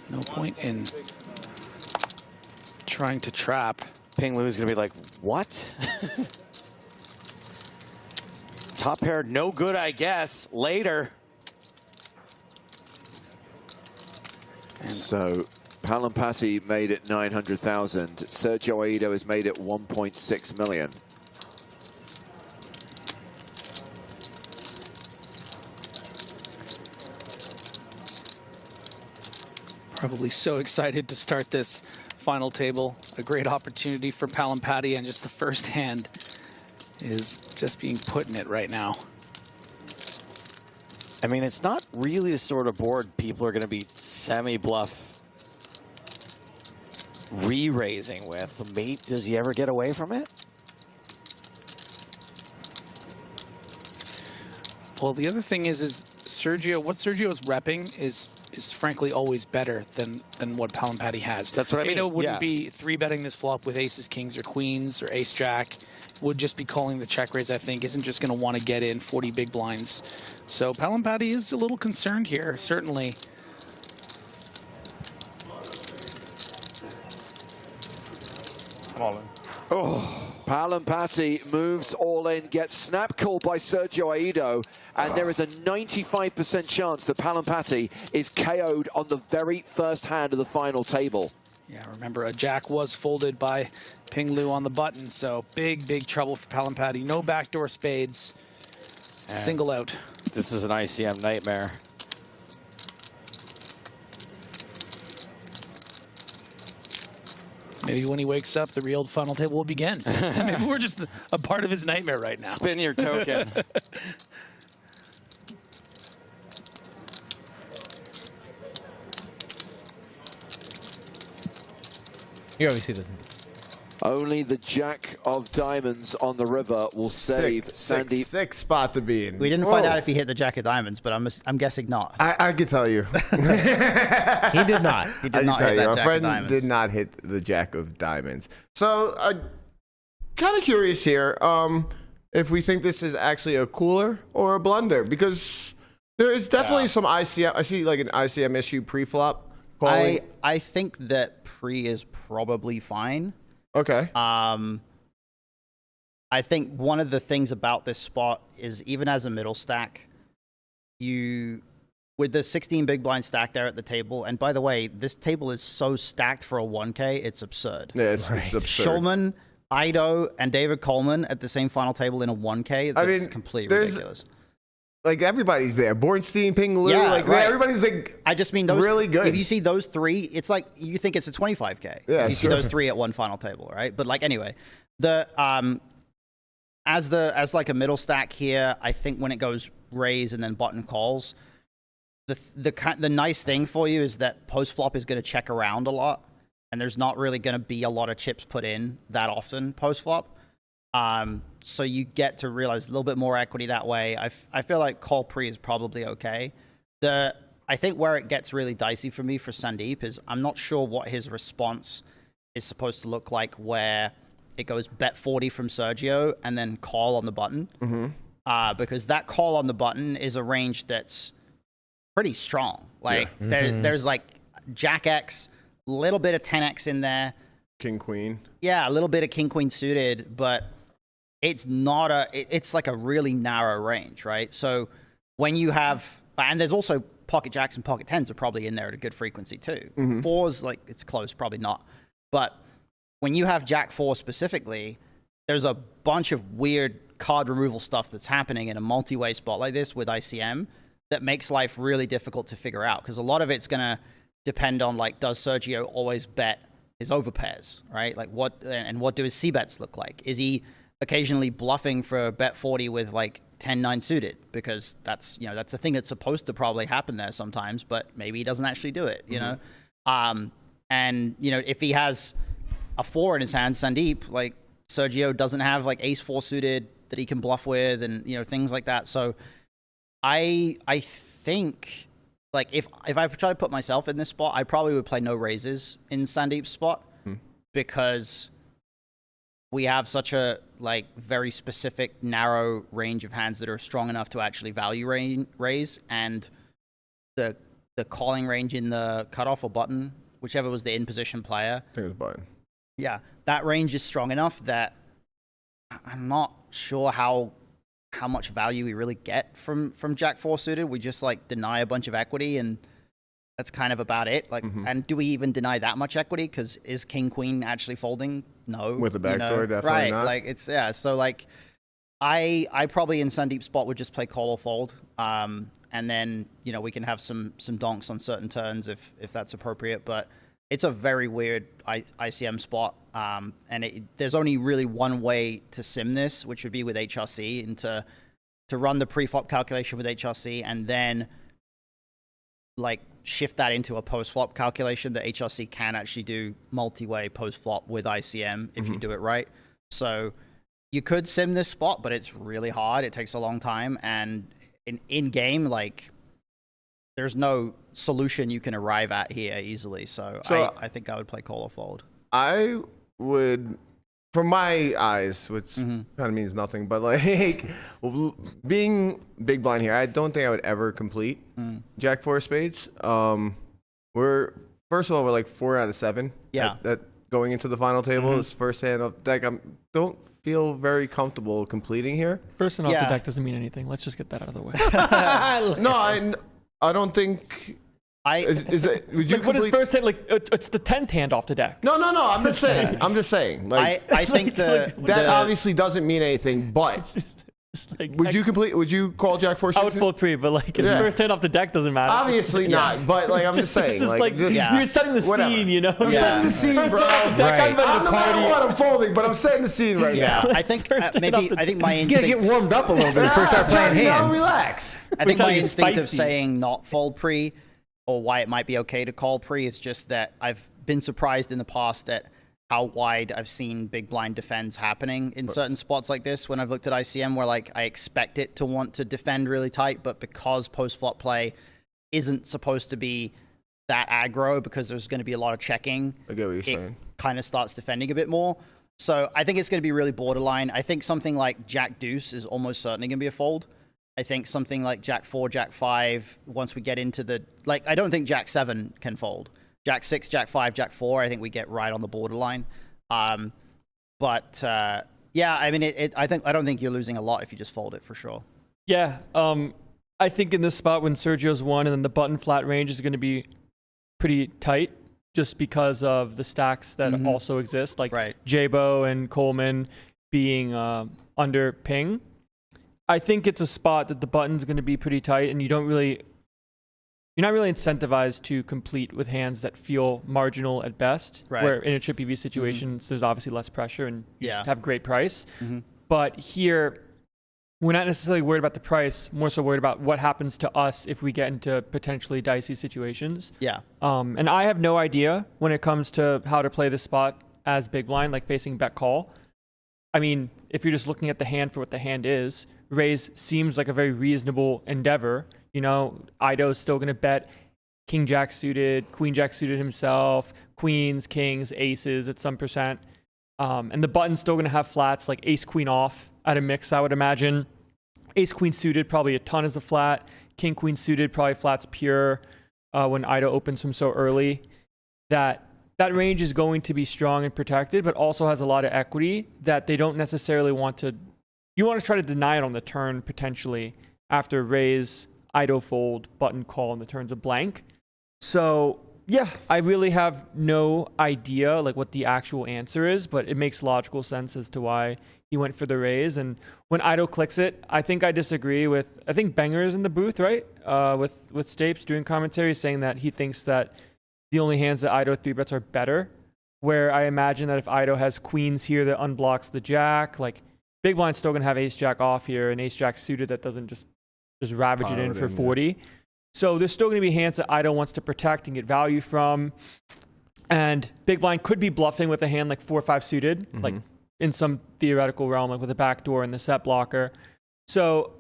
No point in trying to trap. Ping Lu's going to be like, what? Top pair, no good, I guess. Later. So Palampati made it 900,000. Sergio Aido has made it 1.6 million. Probably so excited to start this final table. A great opportunity for Palampati, and just the first hand is just being put in it right now. I mean, it's not really the sort of board people are going to be semi-bluff re-raising with. Mate, does he ever get away from it? Well, the other thing is Sergio, what Sergio's repping is frankly always better than what Palampati has. That's what I mean. Aido wouldn't Yeah. be 3-betting this flop with aces, kings, or queens, or ace-jack. Would just be calling the check raise, I think. Isn't just going to want to get in 40 big blinds. So Palampati is a little concerned here, certainly. I'm all in. Oh, Palampati moves all in, gets snap called by Sergio Aido, and there is a 95% chance that Palampati is KO'd on the very first hand of the final table. Yeah, remember, a jack was folded by Ping Lu on the button, so big trouble for Palampati. No backdoor spades. Single out. This is an ICM nightmare. Maybe when he wakes up, the real final table will begin. Maybe we're just a part of his nightmare right now. Spin your token. You obviously doesn't. Only the jack of diamonds on the river will save Sandeep. Six spot to be in. We didn't find out if he hit the jack of diamonds, but I'm guessing not. I can tell you. He did not. He did not hit that Our jack of friend diamonds. did not hit the jack of diamonds. So, kind of curious here if we think this is actually a cooler or a blunder, because there is definitely some ICM. I see like an ICM issue pre-flop. I think that pre is probably fine. Okay. I think one of the things about this spot is even as a middle stack, with the 16 big blind stack there at the table, and by the way, this table is so stacked for a 1K, it's absurd. Yeah, it's absurd. Shulman, Aido, and David Coleman at the same final table in a 1K, that's completely ridiculous. Like everybody's there. Bornstein, Ping Lu, Yeah, like right. everybody's like. I just mean those really good. If you see those three, it's like you think it's a 25K. Yeah, if you see those three at one final table, right? But like anyway, the as like a middle stack here, I think when it goes raise and then button calls, the nice thing for you is that post flop is going to check around a lot, and there's not really going to be a lot of chips put in that often post flop. So you get to realize a little bit more equity that way. I feel like call pre is probably okay. I think where it gets really dicey for me for Sandeep is I'm not sure what his response is supposed to look like, where it goes bet 40 from Sergio and then call on the button. Because that call on the button is a range that's pretty strong. Like there's like Jack X, little bit of 10X in there. King Queen. Yeah, a little bit of King Queen suited, but it's not it's like a really narrow range, right? So when you have, and there's also pocket jacks and pocket tens are probably in there at a good frequency too. Fours, like it's close, probably not. But when you have Jack 4 specifically, there's a bunch of weird card removal stuff that's happening in a multi-way spot like this with ICM that makes life really difficult to figure out, because a lot of it's going to depend on, like, does Sergio always bet his overpairs, right? Like what do his C-bets look like? Is he occasionally bluffing for bet 40 with like 10-9 suited? Because that's a thing that's supposed to probably happen there sometimes, but maybe he doesn't actually do it, you know? And, if he has a 4 in his hand, Sandeep, like Sergio doesn't have like ace 4 suited that he can bluff with, and, things like that. So I think, like, if I try to put myself in this spot, I probably would play no raises in Sandeep's spot, because we have such a very specific, narrow range of hands that are strong enough to actually value raise, and the calling range in the cutoff or button, whichever was the in position player. I think it was button. Yeah, that range is strong enough that I'm not sure how much value we really get from Jack 4 suited. We just like deny a bunch of equity, and that's kind of about it. Like, and do we even deny that much equity? Because is King Queen actually folding? No. With the backdoor, definitely right? not. Like it's So like, I probably in Sundeep's spot would just play call or fold, and then we can have some donks on certain turns if that's appropriate. But it's a very weird ICM spot, and there's only really one way to sim this, which would be with HRC, and to run the preflop calculation with HRC, and then like shift that into a post-flop calculation that HRC can actually do multi-way post-flop with ICM if you do it right. So you could sim this spot, but it's really hard. It takes a long time, and in-game, like, there's no solution you can arrive at here easily. So I think I would play call or fold. I would, from my eyes, which kind of means nothing, but like being big blind here, I don't think I would ever complete Jack 4 spades. We're first of all, we're like 4 out of 7. Yeah. That going into the final table is first hand of deck. I don't feel very comfortable completing here. First hand off the deck doesn't mean anything. Let's just get that out of the way. No, I don't think. Is it? Would you like, what is first hand? Like it's the 10th hand off the deck. No. I'm just saying. I'm just saying. Like I think that obviously doesn't mean anything. But like, would you complete? Would you call Jack 4? I would fold pre, but like first hand off the deck doesn't matter. Obviously not. But like I'm just saying. It's just you're setting the scene. You know. I'm setting the scene, bro. I don't know what I'm folding, but I'm setting the scene right now. I think maybe I think my You instinct. gotta get warmed up a little bit before you start playing hands. Relax. I think my instinct of saying not fold pre, or why it might be okay to call pre, is just that I've been surprised in the past at how wide I've seen big blind defends happening in certain spots like this when I've looked at ICM, where like I expect it to want to defend really tight, but because post flop play isn't supposed to be that aggro because there's going to be a lot of checking, I get what you're saying. Kind of starts defending a bit more. So I think it's going to be really borderline. I think something like Jack Deuce is almost certainly going to be a fold. I think something like Jack 4, Jack 5, once we get into the, like, I don't think Jack 7 can fold. Jack 6, Jack 5, Jack 4, I think we get right on the borderline. Yeah, I mean, I don't think you're losing a lot if you just fold it for sure. Yeah, I think in this spot when Sergio's won, and then the button flat range is going to be pretty tight, just because of the stacks that also exist, like Jabo and Coleman being under ping. I think it's a spot that the button's going to be pretty tight, and you're not really incentivized to complete with hands that feel marginal at best. Where in a chippy V situation, there's obviously less pressure, and you just have great price. But here, we're not necessarily worried about the price, more so worried about what happens to us if we get into potentially dicey situations. Yeah. And I have no idea when it comes to how to play this spot as big blind, like facing bet call. I mean, if you're just looking at the hand for what the hand is, raise seems like a very reasonable endeavor. You know, Ido's still going to bet King Jack suited, Queen Jack suited himself, queens, kings, aces at some percent. And the button's still going to have flats like ace queen off at a mix, I would imagine. Ace queen suited, probably a ton as a flat. King queen suited, probably flats pure when Ido opens from so early. That range is going to be strong and protected, but also has a lot of equity that they don't necessarily want to. You want to try to deny it on the turn potentially after raise, Ido fold, button call, and the turn's a blank. So yeah, I really have no idea like what the actual answer is, but it makes logical sense as to why he went for the raise. And when Ido clicks it, I think I disagree with, I think Banger is in the booth, right? With Stapes doing commentary saying that he thinks that the only hands that Ido 3-bets are better, where I imagine that if Ido has queens here that unblocks the jack, like big blind's still going to have ace jack off here and ace jack suited that doesn't just ravage it in for 40. So there's still going to be hands that Ido wants to protect and get value from. And big blind could be bluffing with a hand like 4-5 suited, like in some theoretical realm, like with a backdoor and the set blocker. So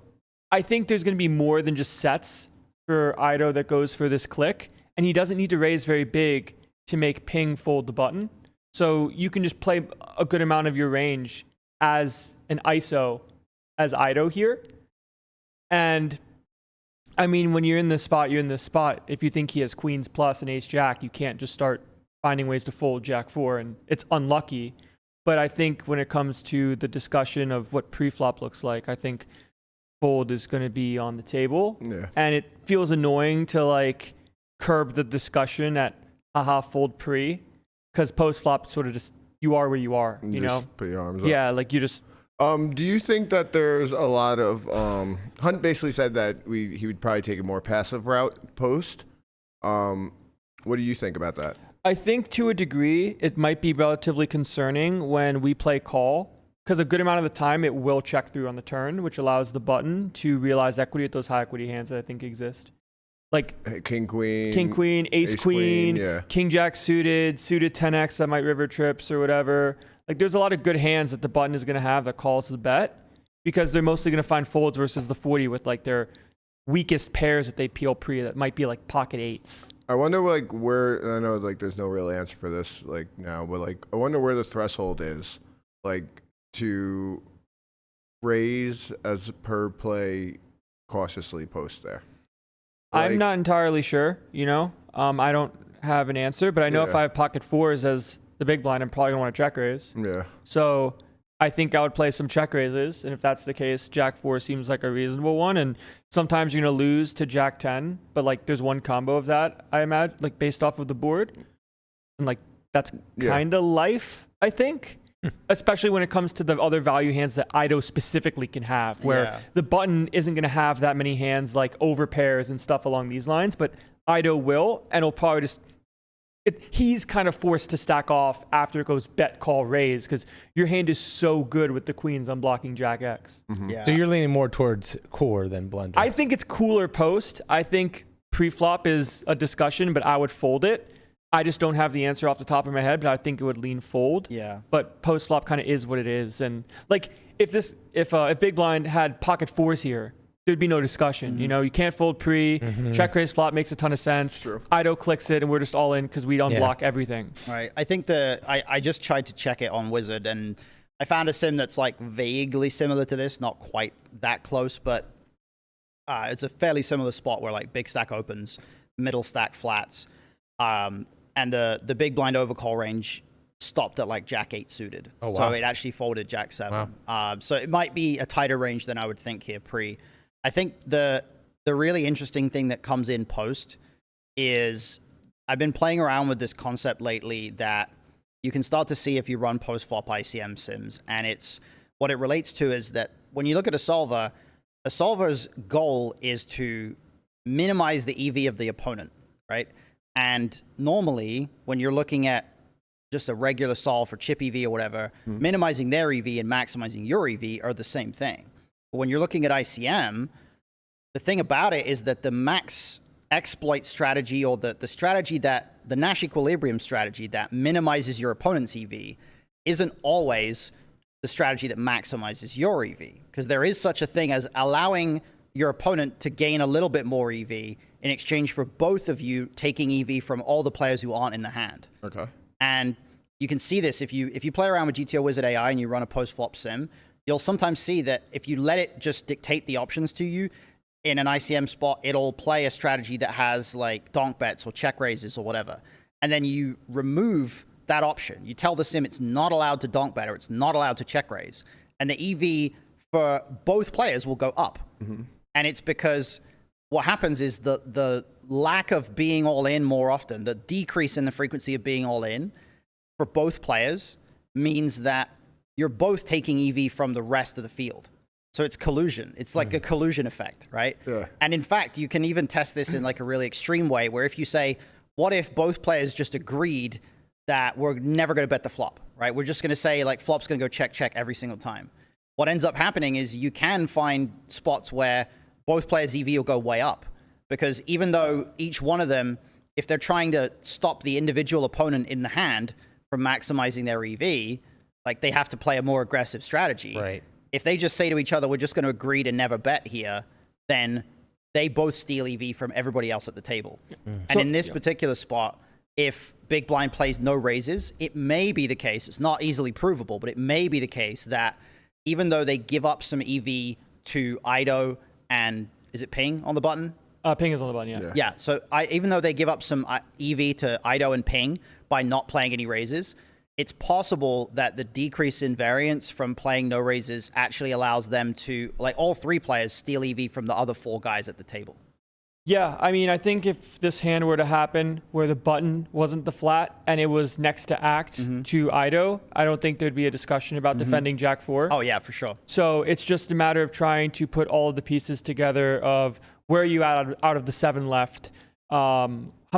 I think there's going to be more than just sets for Ido that goes for this click. And he doesn't need to raise very big to make ping fold the button. So you can just play a good amount of your range as an ISO as Ido here. And I mean, when you're in this spot, you're in this spot. If you think he has queens plus and ace jack, you can't just start finding ways to fold jack 4. And it's unlucky But I think when it comes to the discussion of what pre-flop looks like, I think fold is going to be on the table. Yeah. And it feels annoying to like curb the discussion at haha fold pre, because post-flop sort of just, you are where you are, you know? Put your arms up. Yeah, like you just... Do you think that there's a lot of Hunt basically said that he would probably take a more passive route post. What do you think about that? I think to a degree, it might be relatively concerning when we play call, because a good amount of the time it will check through on the turn, which allows the button to realize equity at those high equity hands that I think exist. Like King, Queen, Ace, Queen, yeah. King, Jack suited 10X that might river trips or whatever. Like there's a lot of good hands that the button is going to have that calls the bet, because they're mostly going to find folds versus the 40 with like their weakest pairs that they peel pre that might be like pocket eights. I wonder like where, I know like there's no real answer for this like now, but like I wonder where the threshold is like to raise as per play cautiously post there. Like, I'm not entirely sure, you know. I don't have an answer, but I know if I have pocket fours as the big blind, I'm probably gonna want to check raise. Yeah. So I think I would play some check raises, and if that's the case, Jack 4 seems like a reasonable one. And sometimes you're gonna lose to Jack 10, but like there's one combo of that, I imagine, like based off of the board, and like that's kind of life, I think. Especially when it comes to the other value hands that Ido specifically can have, where the button isn't going to have that many hands like over pairs and stuff along these lines, but Ido will, and it'll probably just... he's kind of forced to stack off after it goes bet, call, raise, because your hand is so good with the queens unblocking Jack X. Mm-hmm. So you're leaning more towards core than blunder. I think it's cooler post. I think pre-flop is a discussion, but I would fold it. I just don't have the answer off the top of my head, but I think it would lean fold. Yeah. But post flop kind of is what it is, and like if big blind had pocket fours here, there'd be no discussion. You know, you can't fold pre. Check raise flop makes a ton of sense. True. Ido clicks it, and we're just all in because we unblock everything. Right. I think I just tried to check it on Wizard, and I found a sim that's like vaguely similar to this, not quite that close, but it's a fairly similar spot where like big stack opens, middle stack flats. And the big blind overcall range stopped at like Jack 8 suited. Oh, wow. So it actually folded Jack 7. Wow. So it might be a tighter range than I would think here pre. I think the really interesting thing that comes in post is I've been playing around with this concept lately that you can start to see if you run post flop ICM sims. And it's what it relates to is that when you look at a solver's goal is to minimize the EV of the opponent, right? And normally, when you're looking at just a regular solve for chip EV or whatever, minimizing their EV and maximizing your EV are the same thing. But when you're looking at ICM, the thing about it is that the max exploit strategy, or the strategy that the Nash equilibrium strategy that minimizes your opponent's EV, isn't always the strategy that maximizes your EV. Because there is such a thing as allowing your opponent to gain a little bit more EV in exchange for both of you taking EV from all the players who aren't in the hand. Okay. And you can see this if you play around with GTO Wizard AI and you run a post-flop sim, you'll sometimes see that if you let it just dictate the options to you in an ICM spot, it'll play a strategy that has like donk bets or check raises or whatever. And then you remove that option. You tell the sim it's not allowed to donk bet or it's not allowed to check raise. And the EV for both players will go up. And it's because what happens is the lack of being all in more often, the decrease in the frequency of being all in for both players means that you're both taking EV from the rest of the field. So it's collusion. It's like a collusion effect, right? Yeah. And in fact, you can even test this in like a really extreme way where if you say, what if both players just agreed that we're never going to bet the flop, right? We're just going to say like flop's going to go check, check every single time. What ends up happening is you can find spots where both players' EV will go way up, because even though each one of them, if they're trying to stop the individual opponent in the hand from maximizing their EV, like they have to play a more aggressive strategy. Right. If they just say to each other, we're just going to agree to never bet here, then they both steal EV from everybody else at the table. And in this particular spot, if big blind plays no raises, it may be the case, it's not easily provable, but it may be the case that even though they give up some EV to Ido and is it ping on the button? Ping is on the button, yeah. Yeah, so even though they give up some EV to Ido and ping by not playing any raises, it's possible that the decrease in variance from playing no raises actually allows them to, like, all 3 players steal EV from the other 4 guys at the table. Yeah, I mean, I think if this hand were to happen where the button wasn't the flat and it was next to act to Ido, I don't think there'd be a discussion about defending Jack 4. Oh, yeah, for sure. So it's just a matter of trying to put all of the pieces together of where are you out of the 7 left, how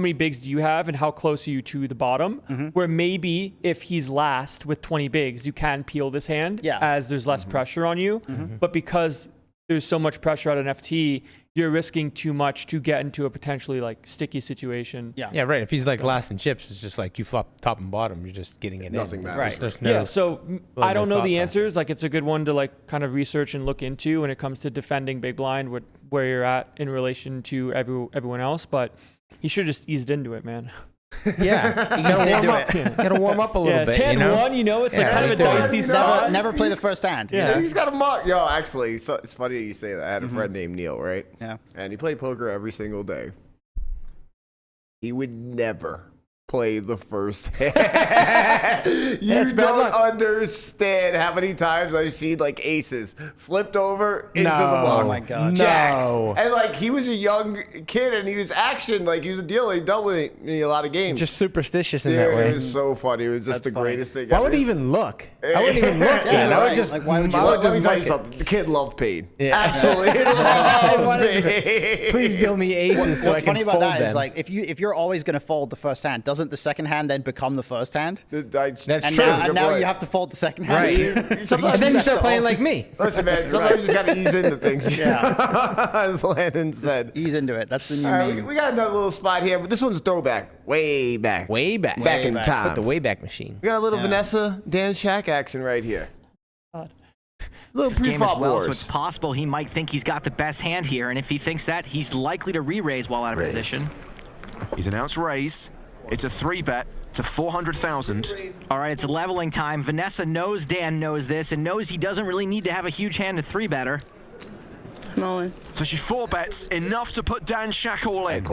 many bigs do you have, and how close are you to the bottom, where maybe if he's last with 20 bigs, you can peel this hand as there's less pressure on you. But because there's so much pressure at an FT, you're risking too much to get into a potentially like sticky situation. Yeah, right. If he's like last in chips, it's just like you flop top and bottom. You're just getting it Nothing in. matters. Right. No, Yeah, so I don't know the thought answers. Like, it's a good one to like kind of research and look into when it comes to defending big blind, where you're at in relation to everyone else. But he should have just eased into it, man. Yeah, you gotta warm up a little bit. 10-1, it's like kind of a dicey spot. Never play the first hand. Yeah. He's got a mock. Yo, actually, so it's funny that you say that. I had a friend named Neil, right? Yeah. And he played poker every single day. He would never play the first hand. You don't understand how many times I've seen like aces flipped over into the ball. Oh my god. Jacks. And like he was a young kid and he was action, like he was a dealer. He dealt with me a lot of games. Just superstitious in Dude, that way. it was so funny. It was just the greatest thing. Why would he even look? I wouldn't even look. Yeah, I would right. just. Like, why would you Let me tell you like something. The kid loved pain. Yeah. Absolutely loved pain. Please deal me aces so I What's can funny about fold that them. is like if you're always going to fold the first hand, doesn't the second hand then become the first hand? That's And true. now you have to fold the second hand. Right. Sometimes And then you just start have playing to- like me. Listen, man. Sometimes you just got to ease into things. Yeah. As Landon said. Ease into it. That's the new All right, meme. we got another little spot here, but this one's a throwback. Way back. Way back. Back in time. Put the Wayback Machine. We got a little Yeah. Vanessa Dan Shack action right here. Little This game as pre-flop well, so wars. it's possible he might think he's got the best hand here, and if he thinks that, he's likely to re-raise while out of position. He's announced raise. It's a 3-bet to 400,000. All right, it's leveling time. Vanessa knows Dan knows this and knows he doesn't really need to have a huge hand to 3-better. So she 4-bets enough to put Dan Shack all in.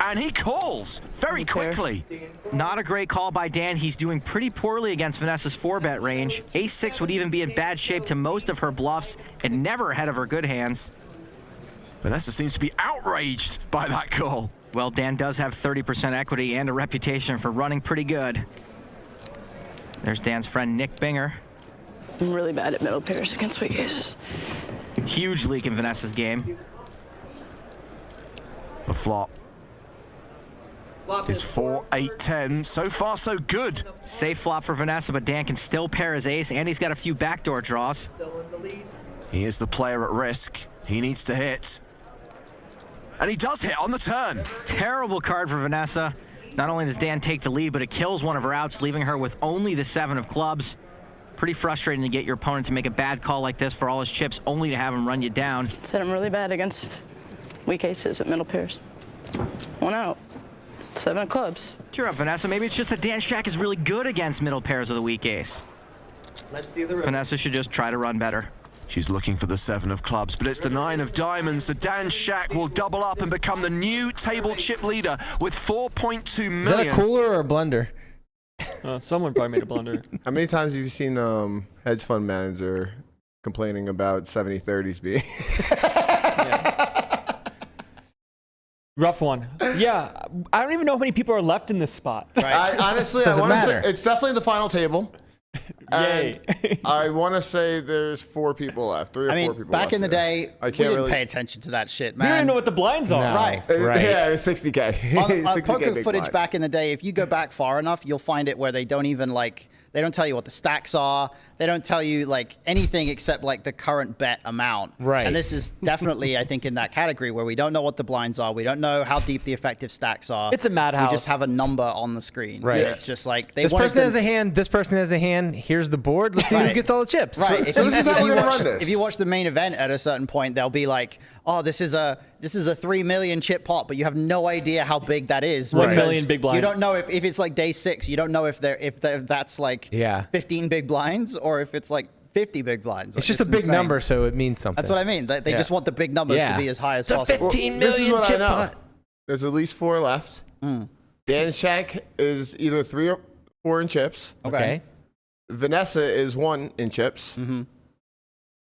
And he calls very quickly. Not a great call by Dan. He's doing pretty poorly against Vanessa's 4-bet range. Ace-6 would even be in bad shape to most of her bluffs and never ahead of her good hands. Vanessa seems to be outraged by that call. Well, Dan does have 30% equity and a reputation for running pretty good. There's Dan's friend Nick Binger. I'm really bad at middle pairs against weak aces. Huge leak in Vanessa's game. The flop is 4-8-10. So far, so good. Safe flop for Vanessa, but Dan can still pair his ace, and he's got a few backdoor draws. He is the player at risk. He needs to hit. And he does hit on the turn. Terrible card for Vanessa. Not only does Dan take the lead, but it kills one of her outs, leaving her with only the 7 of clubs. Pretty frustrating to get your opponent to make a bad call like this for all his chips, only to have him run you down. Said I'm really bad against weak aces at middle pairs. 1 out. 7 of clubs. Cheer up, Vanessa. Maybe it's just that Dan Shack is really good against middle pairs with a weak ace. Let's see the Vanessa should just try to run better. She's looking for the 7 of clubs, but it's the 9 of diamonds. The Dan Shack will double up and become the new table chip leader with 4.2 million. Is that a cooler or a blender? Someone probably made a blunder. How many times have you seen hedge fund manager complaining about 70-30s being? Rough one. Yeah, I don't even know how many people are left in this spot. Honestly, I want to say it's definitely the final table. Yay. I want to say there's 4 people left, 3 or 4 people left. Back in the day, I we can't didn't really pay attention to that shit, We man. don't even know what the blinds are. No. Right. Yeah, it was 60K. On 60K poker big footage blind. back in the day, if you go back far enough, you'll find it where they don't even they don't tell you what the stacks are. They don't tell you like anything except like the current bet amount. Right. And this is definitely, I think, in that category where we don't know what the blinds are. We don't know how deep the effective stacks are. It's a madhouse. We just have a number on the screen. Right. It's just like This person has a hand. This person has a hand. Here's the board. Let's see who Right. gets all the chips. Right. So this is how we're gonna run this. If you watch the main event at a certain point, they'll be like, "Oh, this is a 3 million chip pot," but you have no idea how big that is. 1 because million big blind. You don't know if it's like day 6. You don't know if that's like 15 big blinds or if it's like 50 big blinds. It's Like, just a big insane. number, so it means something. That's what I mean. They just want the big numbers to be as high as possible. This is what I know. There's at least 4 left. Dan Shack is either 3 or 4 in chips. Okay. Vanessa is 1 in chips.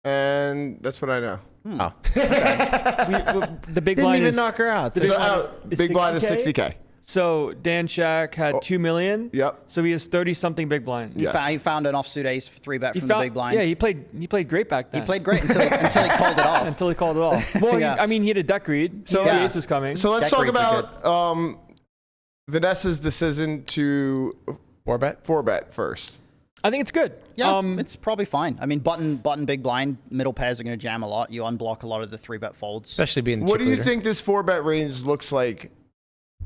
And that's what I know. Oh. The big Didn't blind even is knock her out. Big blind is 60K. So Dan Shack had 2 million. Yep. So he has 30 something big blind. He found an offsuit ace 3-bet from the big blind. Yeah, he played great back then. He played great until he called it off. Until he called it off. Well, Yeah. he had a deck read. So the let's- ace was coming. So let's Deck talk reads are about Vanessa's decision to 4-bet first. I think it's good. Yeah, it's probably fine. I mean, button big blind, middle pairs are going to jam a lot. You unblock a lot of the 3-bet folds. Especially being the What chip do you leader. think this 4-bet range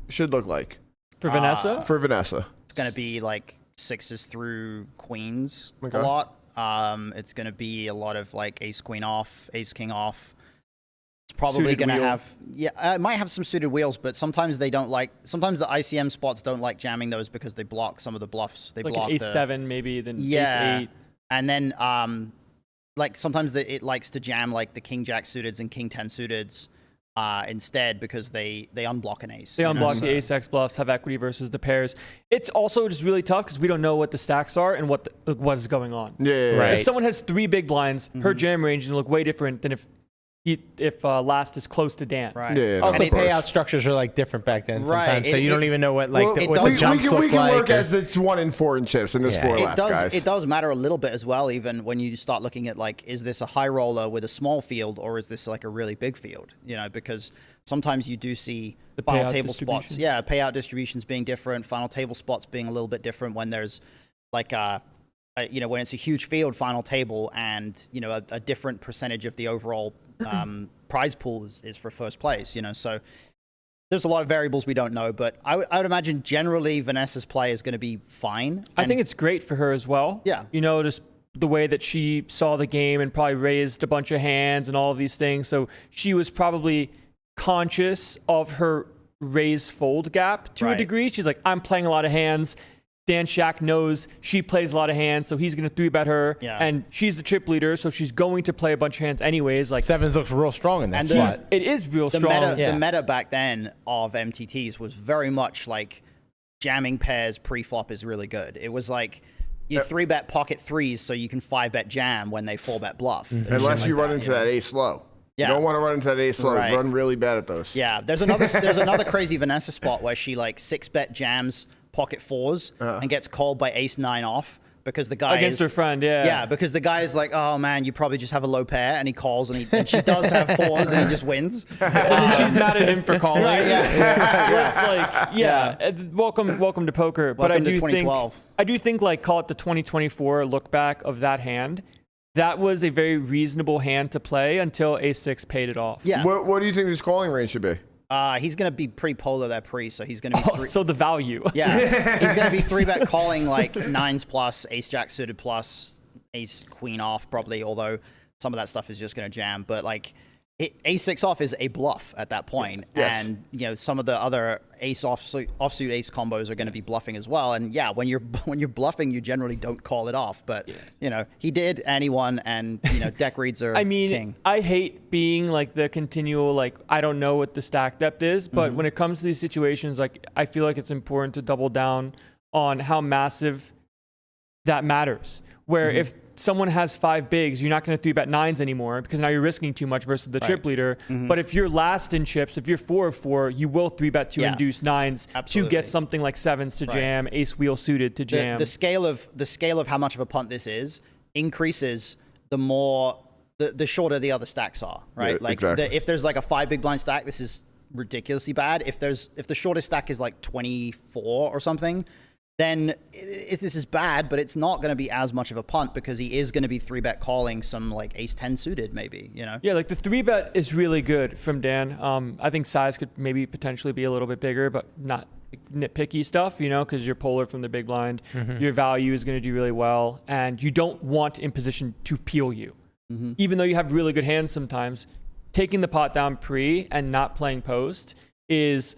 should look like? For Vanessa? For Vanessa. It's going to be like 6s through queens Okay. a lot. It's going to be a lot of like ace queen off, ace king off. It's probably Suited going to wheel. have, it might have some suited wheels, but sometimes they don't like, sometimes the ICM spots don't like jamming those because they block some of the bluffs. They Like block an ace the, 7 maybe, then yeah. ace 8. And then like sometimes it likes to jam like the king jack suiteds and king 10 suiteds instead because they unblock an ace. They unblock the ace X bluffs, have equity versus the pairs. It's also just really tough because we don't know what the stacks are and what is going on. Yeah. Right. If someone has 3 big blinds, her jam range will look way different than if last is close to Dan. Right. Yeah. Also, of course. payout structures are like different back then Right. sometimes, so you don't even know what like Well, what the jumps we look can like. work as it's 1 in 4 in chips, and there's Yeah. 4 It left, does. guys. It does matter a little bit as well, even when you start looking at like, is this a high roller with a small field, or is this like a really big field? You know, because sometimes you do see The final payout table spots. distribution. Yeah, payout distributions being different, final table spots being a little bit different when there's like when it's a huge field final table and a different percentage of the overall prize pool is for first place. So there's a lot of variables we don't know, but I would imagine generally Vanessa's play is going to be fine. I think it's great for her as well. Yeah. Just the way that she saw the game and probably raised a bunch of hands and all of these things. So she was probably conscious of her raise fold gap to a Right. degree. She's like, I'm playing a lot of hands. Dan Shack knows she plays a lot of hands, so he's going to 3-bet her. Yeah. And she's the chip leader, so she's going to play a bunch of hands anyways. Like Sevens looks real strong in that And spot. it is real the strong. the meta back then of MTTs was very much like jamming pairs pre-flop is really good. It was like you 3-bet pocket 3s so you can 5-bet jam when they 4-bet bluff. and Unless shit you like run into that ace low. Yeah. You don't want to run into that ace low. Right. Run really bad at those. Yeah, there's another crazy Vanessa spot where she like 6-bet jams pocket 4s and gets called by ace 9 off because the guy Against is, her friend, yeah. Yeah, because the guy is like, oh man, you probably just have a low pair, and he calls and she does have 4s and he just wins. And then she's mad at him for calling. Right, yeah. It's like, welcome to poker. But I Welcome to do 2012. think like call it the 2024 look back of that hand. That was a very reasonable hand to play until ace-6 paid it off. Yeah. What do you think his calling range should be? He's going to be pretty polar there pre, so he's going to be So the value. Yeah, he's going to be 3-bet calling like 9s plus, ace jack suited plus, ace queen off probably, although some of that stuff is just going to jam. But like ace-6 off is a bluff at that point. Yes. And some of the other ace offsuit ace combos are going to be bluffing as well. And yeah, when you're bluffing, you generally don't call it off. But he did, and he won, and deck reads are king. I hate being like the continual like I don't know what the stack depth is, but when it comes to these situations, like I feel like it's important to double down on how massive that matters. Where if someone has 5 bigs, you're not going to 3-bet 9s anymore because now you're risking too much versus the chip leader. But if you're last in chips, if you're 4 of 4, you will 3-bet to induce 9s to get something like 7s to jam, ace wheel suited to jam. The scale of how much of a punt this is increases the more the shorter the other stacks are, right? Yeah, like exactly. if there's like a 5 big blind stack, this is ridiculously bad. If the shortest stack is like 24 or something, then this is bad, but it's not going to be as much of a punt because he is going to be 3-bet calling some like ace 10 suited maybe, Yeah, like the 3-bet is really good from Dan. I think size could maybe potentially be a little bit bigger, but not nitpicky stuff, because you're polar from the big blind. Your value is going to do really well, and you don't want in position to peel you. Even though you have really good hands sometimes, taking the pot down pre and not playing post is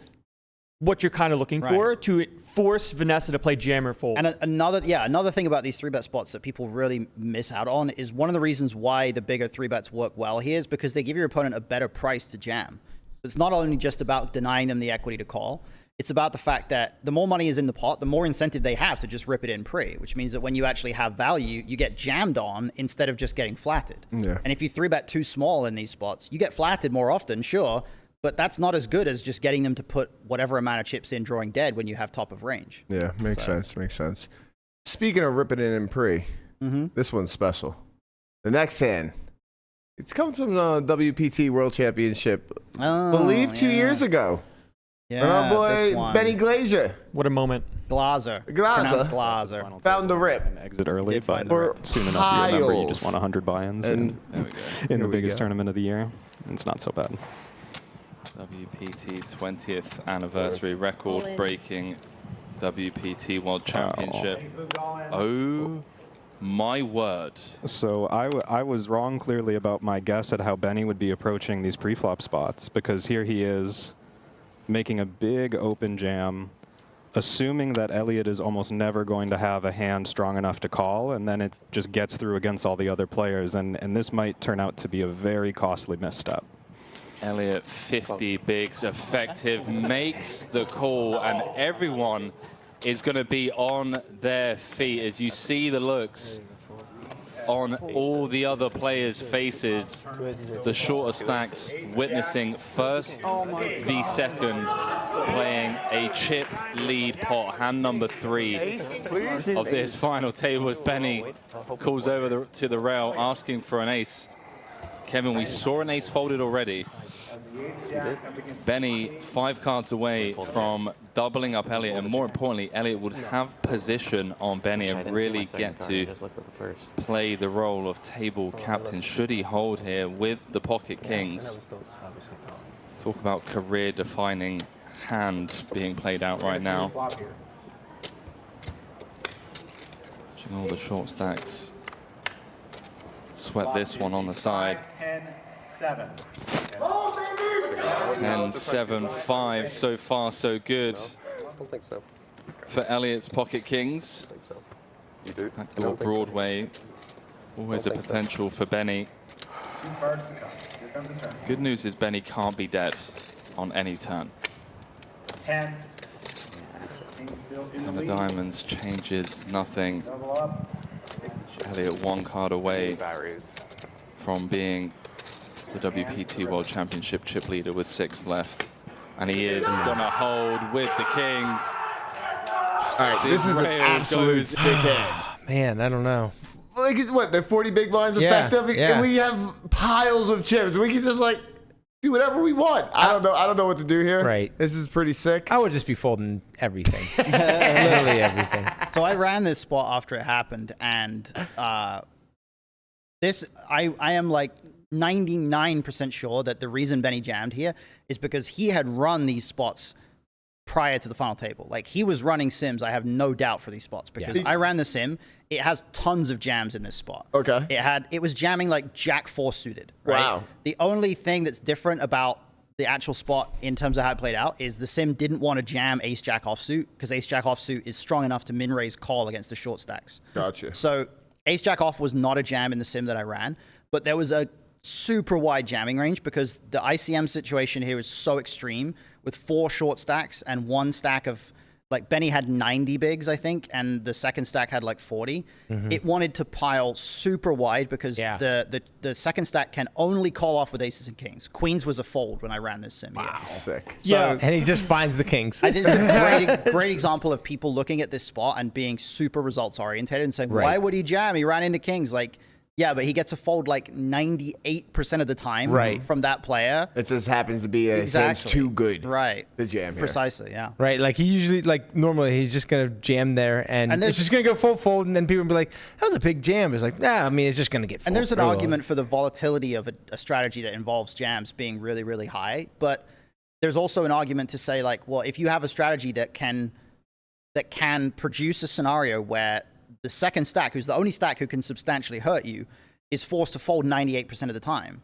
what you're kind of looking for to force Vanessa to play jammer fold. And another thing about these 3-bet spots that people really miss out on is one of the reasons why the bigger 3-bets work well here is because they give your opponent a better price to jam. It's not only just about denying them the equity to call. It's about the fact that the more money is in the pot, the more incentive they have to just rip it in pre, which means that when you actually have value, you get jammed on instead of just getting flatted. Yeah. And if you 3-bet too small in these spots, you get flatted more often, sure, but that's not as good as just getting them to put whatever amount of chips in drawing dead when you have top of range. Yeah, makes sense. Speaking of ripping it in pre, this one's special. The next hand, it's come from the WPT World Championship, I believe 2 years ago. Yeah, and our boy this one. Benny Glazier. What a moment. Glazer. Glazer. Glazer. Found the rip. Exit early, but Or soon enough you remember you piles. just won 100 buy-ins And in the biggest tournament of the year. It's not so bad. WPT 20th anniversary record-breaking WPT World Championship. Oh my word. So I was wrong clearly about my guess at how Benny would be approaching these pre-flop spots, because here he is making a big open jam, assuming that Elliott is almost never going to have a hand strong enough to call, and then it just gets through against all the other players, and this might turn out to be a very costly misstep. Elliott 50 bigs effective, makes the call, and everyone is going to be on their feet as you see the looks on all the other players' faces. The shorter stacks witnessing first v second, playing a chip lead pot, hand number 3 of this final table as Benny calls over to the rail asking for an ace. Kevin, we saw an ace folded already. Benny 5 cards away from doubling up Elliott, and more importantly, Elliott would have position on Benny and really get to play the role of table captain should he hold here with the pocket kings. Talk about career-defining hand being played out right now. Watching all the short stacks. Sweat this one on the side. 10-7. 10-7-5, so far so good. I don't think so. For Elliott's pocket kings. I think so. You do? Backdoor Broadway, always a potential for Benny. Good news is Benny can't be dead on any turn. 10. 10 of diamonds changes nothing. Elliott 1 card away from being the WPT World Championship chip leader with 6 left. And he is gonna hold with the kings. All right, this is an absolute sick hand. Man, I don't know. Like, what, they're 40 big blinds effective? And we have piles of chips. We can just, like, do whatever we want. I don't know what to do here. Right. This is pretty sick. I would just be folding everything. Literally everything. So I ran this spot after it happened, and this, I am like 99% sure that the reason Benny jammed here is because he had run these spots prior to the final table. Like, he was running sims, I have no doubt, for these spots, because I ran the sim. It has tons of jams in this spot. Okay. It was jamming like Jack 4 suited. Right? Wow. The only thing that's different about the actual spot in terms of how it played out is the sim didn't want to jam Ace Jack offsuit, because Ace Jack offsuit is strong enough to min raise call against the short stacks. Gotcha. So Ace Jack off was not a jam in the sim that I ran, but there was a super wide jamming range because the ICM situation here is so extreme with 4 short stacks and 1 stack of, like, Benny had 90 bigs, I think, and the second stack had like 40. It wanted to pile super wide because the second stack can only call off with aces and kings. Queens was a fold when I ran this sim. Wow. Sick. So, and he just finds the kings. I think it's a great example of people looking at this spot and being super results oriented and saying, why would he jam? He ran into kings. Like, yeah, but he gets a fold like 98% of the time from that player. It just happens to be his hand's too good. Right. To jam here. Precisely, yeah. Right, like he usually, like normally he's just going to jam there and it's just going to go fold, and then people will be like, that was a big jam. It's like, nah, I mean, it's just going to get fold. And there's an argument for the volatility of a strategy that involves jams being really, really high. But there's also an argument to say, like, well, if you have a strategy that can produce a scenario where the second stack, who's the only stack who can substantially hurt you, is forced to fold 98% of the time,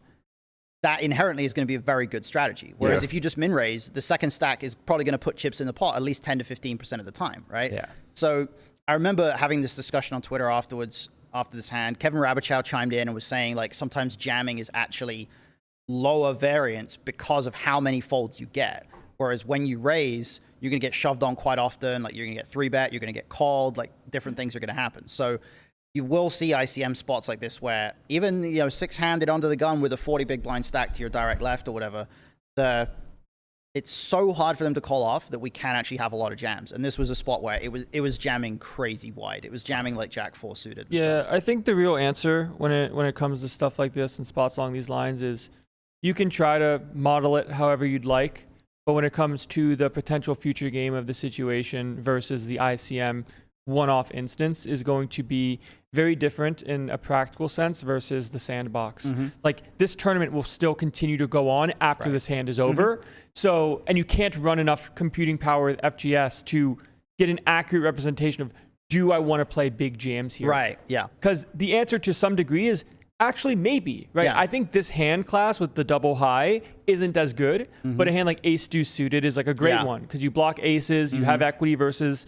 that inherently is going to be a very good strategy. Whereas if you just min raise, the second stack is probably going to put chips in the pot at least 10 to 15% of the time, right? Yeah. So I remember having this discussion on Twitter afterwards, after this hand. Kevin Rabichow chimed in and was saying, like, sometimes jamming is actually lower variance because of how many folds you get. Whereas when you raise, you're going to get shoved on quite often. Like you're going to get 3-bet, you're going to get called, like different things are going to happen. So you will see ICM spots like this where even, 6-handed under the gun with a 40 big blind stack to your direct left or whatever, it's so hard for them to call off that we can actually have a lot of jams. And this was a spot where it was jamming crazy wide. It was jamming like Jack 4 suited. Yeah, I think the real answer when it comes to stuff like this and spots along these lines is you can try to model it however you'd like, but when it comes to the potential future game of the situation versus the ICM one-off instance is going to be very different in a practical sense versus the sandbox. Like this tournament will still continue to go on after this hand is over. So, and you can't run enough computing power with FGS to get an accurate representation of, do I want to play big jams here? Right, yeah. Because the answer to some degree is actually maybe, right? Yeah. I think this hand class with the double high isn't as good, but a hand like ace deuce suited is like a great one because you block aces, you have equity versus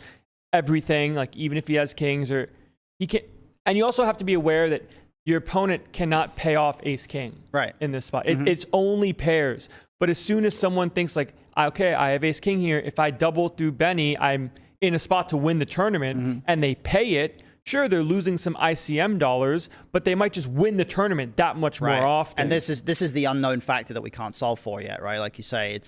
everything, like even if he has kings or he can, and you also have to be aware that your opponent cannot pay off ace king in this spot. It's only pairs. But as soon as someone thinks like, okay, I have ace king here, if I double through Benny, I'm in a spot to win the tournament, and they pay it, sure, they're losing some ICM dollars, but they might just win the tournament that much more often. And this is the unknown factor that we can't solve for yet, right? Like you say,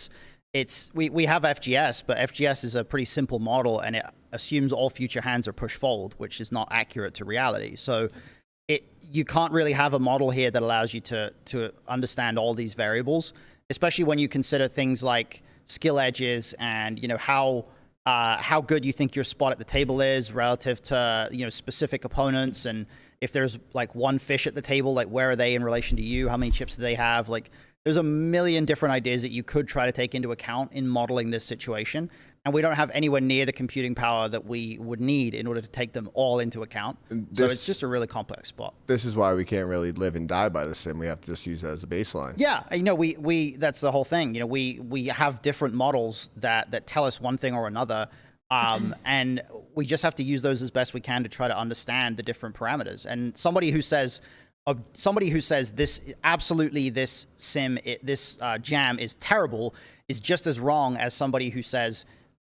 we have FGS, but FGS is a pretty simple model, and it assumes all future hands are push fold, which is not accurate to reality. So you can't really have a model here that allows you to understand all these variables, especially when you consider things like skill edges and how good you think your spot at the table is relative to specific opponents, and if there's like one fish at the table, like where are they in relation to you? How many chips do they have? Like there's a million different ideas that you could try to take into account in modeling this situation. And we don't have anywhere near the computing power that we would need in order to take them all into account. So it's just a really complex spot. This is why we can't really live and die by the sim. We have to just use it as a baseline. Yeah, we that's the whole thing. We have different models that tell us one thing or another, and we just have to use those as best we can to try to understand the different parameters. And somebody who says this jam is terrible is just as wrong as somebody who says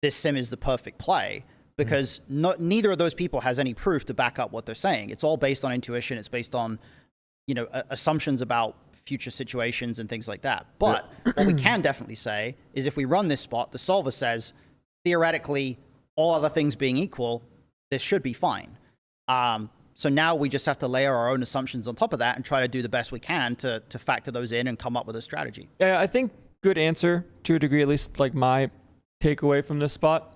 this sim is the perfect play, because neither of those people has any proof to back up what they're saying. It's all based on intuition. It's based on, assumptions about future situations and things like that. But what we can definitely say is if we run this spot, the solver says, theoretically, all other things being equal, this should be fine. So now we just have to layer our own assumptions on top of that and try to do the best we can to factor those in and come up with a strategy. Yeah, I think good answer to a degree, at least like my takeaway from this spot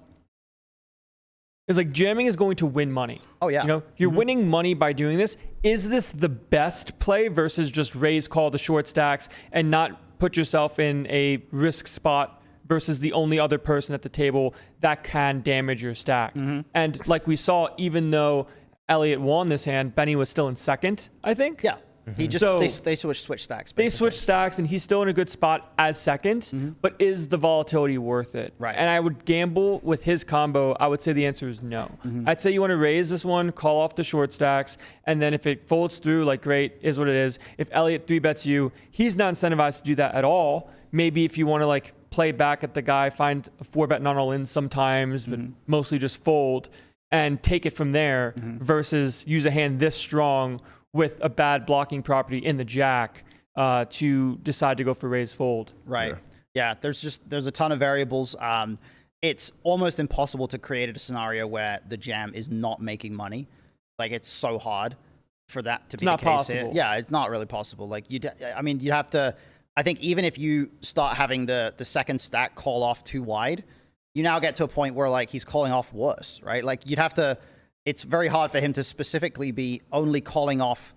is like jamming is going to win money. Oh yeah. You're winning money by doing this. Is this the best play versus just raise call the short stacks and not put yourself in a risk spot versus the only other person at the table that can damage your stack? And like we saw, even though Elliot won this hand, Benny was still in second, I think. Yeah. He just they switch stacks. Basically. They switch stacks, and he's still in a good spot as second. But is the volatility worth it? Right. And I would gamble with his combo. I would say the answer is no. I'd say you want to raise this one, call off the short stacks, and then if it folds through, like great, is what it is. If Elliot 3-bets you, he's not incentivized to do that at all. Maybe if you want to like play back at the guy, find a 4-bet non all in sometimes, but mostly just fold and take it from there versus use a hand this strong with a bad blocking property in the jack to decide to go for raise fold. Right. Yeah, there's a ton of variables. It's almost impossible to create a scenario where the jam is not making money. Like it's so hard for that to be the case here. Yeah, it's not really possible. Like you'd have to, I think even if you start having the second stack call off too wide, you now get to a point where like he's calling off worse, right? Like you'd have to, it's very hard for him to specifically be only calling off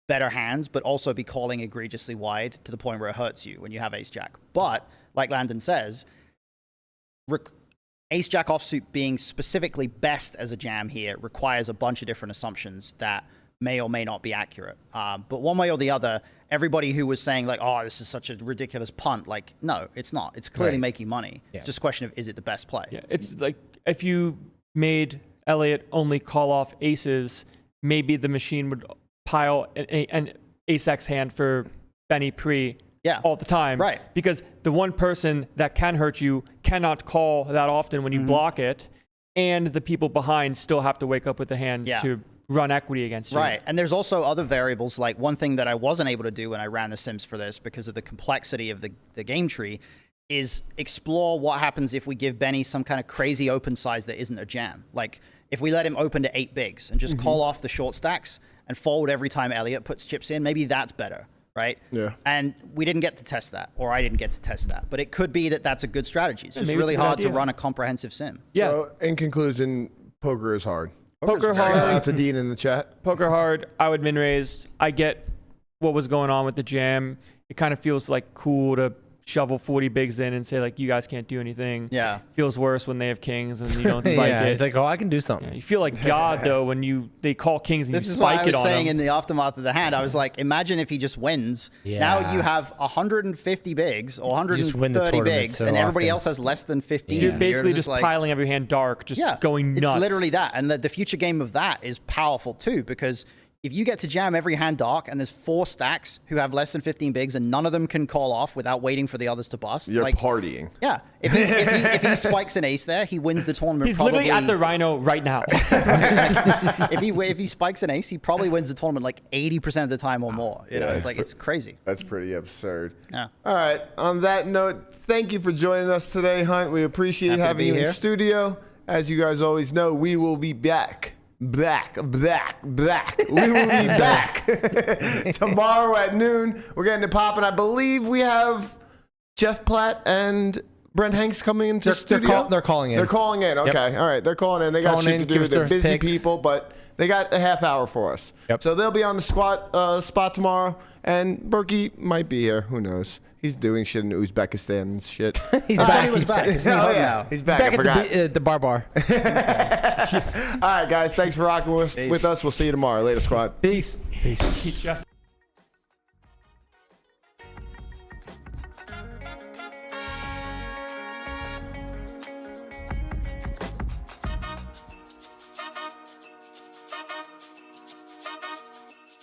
better hands, but also be calling egregiously wide to the point where it hurts you when you have ace jack. But like Landon says, ace jack offsuit being specifically best as a jam here requires a bunch of different assumptions that may or may not be accurate. But one way or the other, everybody who was saying like, oh, this is such a ridiculous punt, like, no, it's not. It's clearly making money. Yeah. It's just a question of, is it the best play? Yeah, it's like if you made Elliot only call off aces, maybe the machine would pile an ace-x hand for Benny pre all the time. Right. Because the one person that can hurt you cannot call that often when you block it, and the people behind still have to wake up with the hands to run equity against you. Right, and there's also other variables, like one thing that I wasn't able to do when I ran the Sims for this because of the complexity of the game tree is explore what happens if we give Benny some kind of crazy open size that isn't a jam. Like, if we let him open to 8 bigs and just call off the short stacks and fold every time Elliot puts chips in, maybe that's better, right? Yeah. And we didn't get to test that, or I didn't get to test that, but it could be that that's a good strategy. It's just maybe really it's a good hard to idea. run a comprehensive sim. Yeah. So, in conclusion, poker is hard. Poker Shout hard. out to Dean in the chat. Poker hard. I would min raise. I get what was going on with the jam. It kind of feels like cool to shovel 40 bigs in and say like, you guys can't do anything. Yeah. Feels worse when they have kings and you don't spike it. It's like, oh, I can do something. Yeah, you feel like God though when they call kings and This you is why spike I it was on saying them. in the aftermath of the hand, I was like, imagine if he just wins. Yeah. Now you have 150 bigs or just win the 130 tournament bigs, so and everybody often. else has less than 15. You're basically just like, piling every hand dark, just going nuts. It's literally that. And the future game of that is powerful too, because if you get to jam every hand dark and there's 4 stacks who have less than 15 bigs and none of them can call off without waiting for the others to bust. You're like, partying. Yeah. If he spikes an ace there, he wins the tournament. He's literally at the Rhino right now. if he spikes an ace, he probably wins the tournament like 80% of the time or more. You know, it's like, it's crazy. That's pretty absurd. Yeah. All right. On that note, thank you for joining us today, Hunt. We appreciate Happy to having be you in here. studio. As you guys always know, we will be back. We will be back tomorrow at noon. We're getting it popping. I believe we have Jeff Platt and Brent Hanks coming into the studio. They're calling in. They're calling in. Okay. Yep. All right. They're calling in. They got Calling shit in, to give do. us They're their busy picks. people, but they got a half hour for us. Yep. So they'll be on the spot tomorrow. And Berkey might be here. Who knows? He's doing shit in Uzbekistan and shit. He's back. He's back. He's Oh, home yeah. now. He's back. I forgot. at the bar. All right, guys. Thanks for rocking with us. We'll see you tomorrow. Later, squad. Peace. Peace.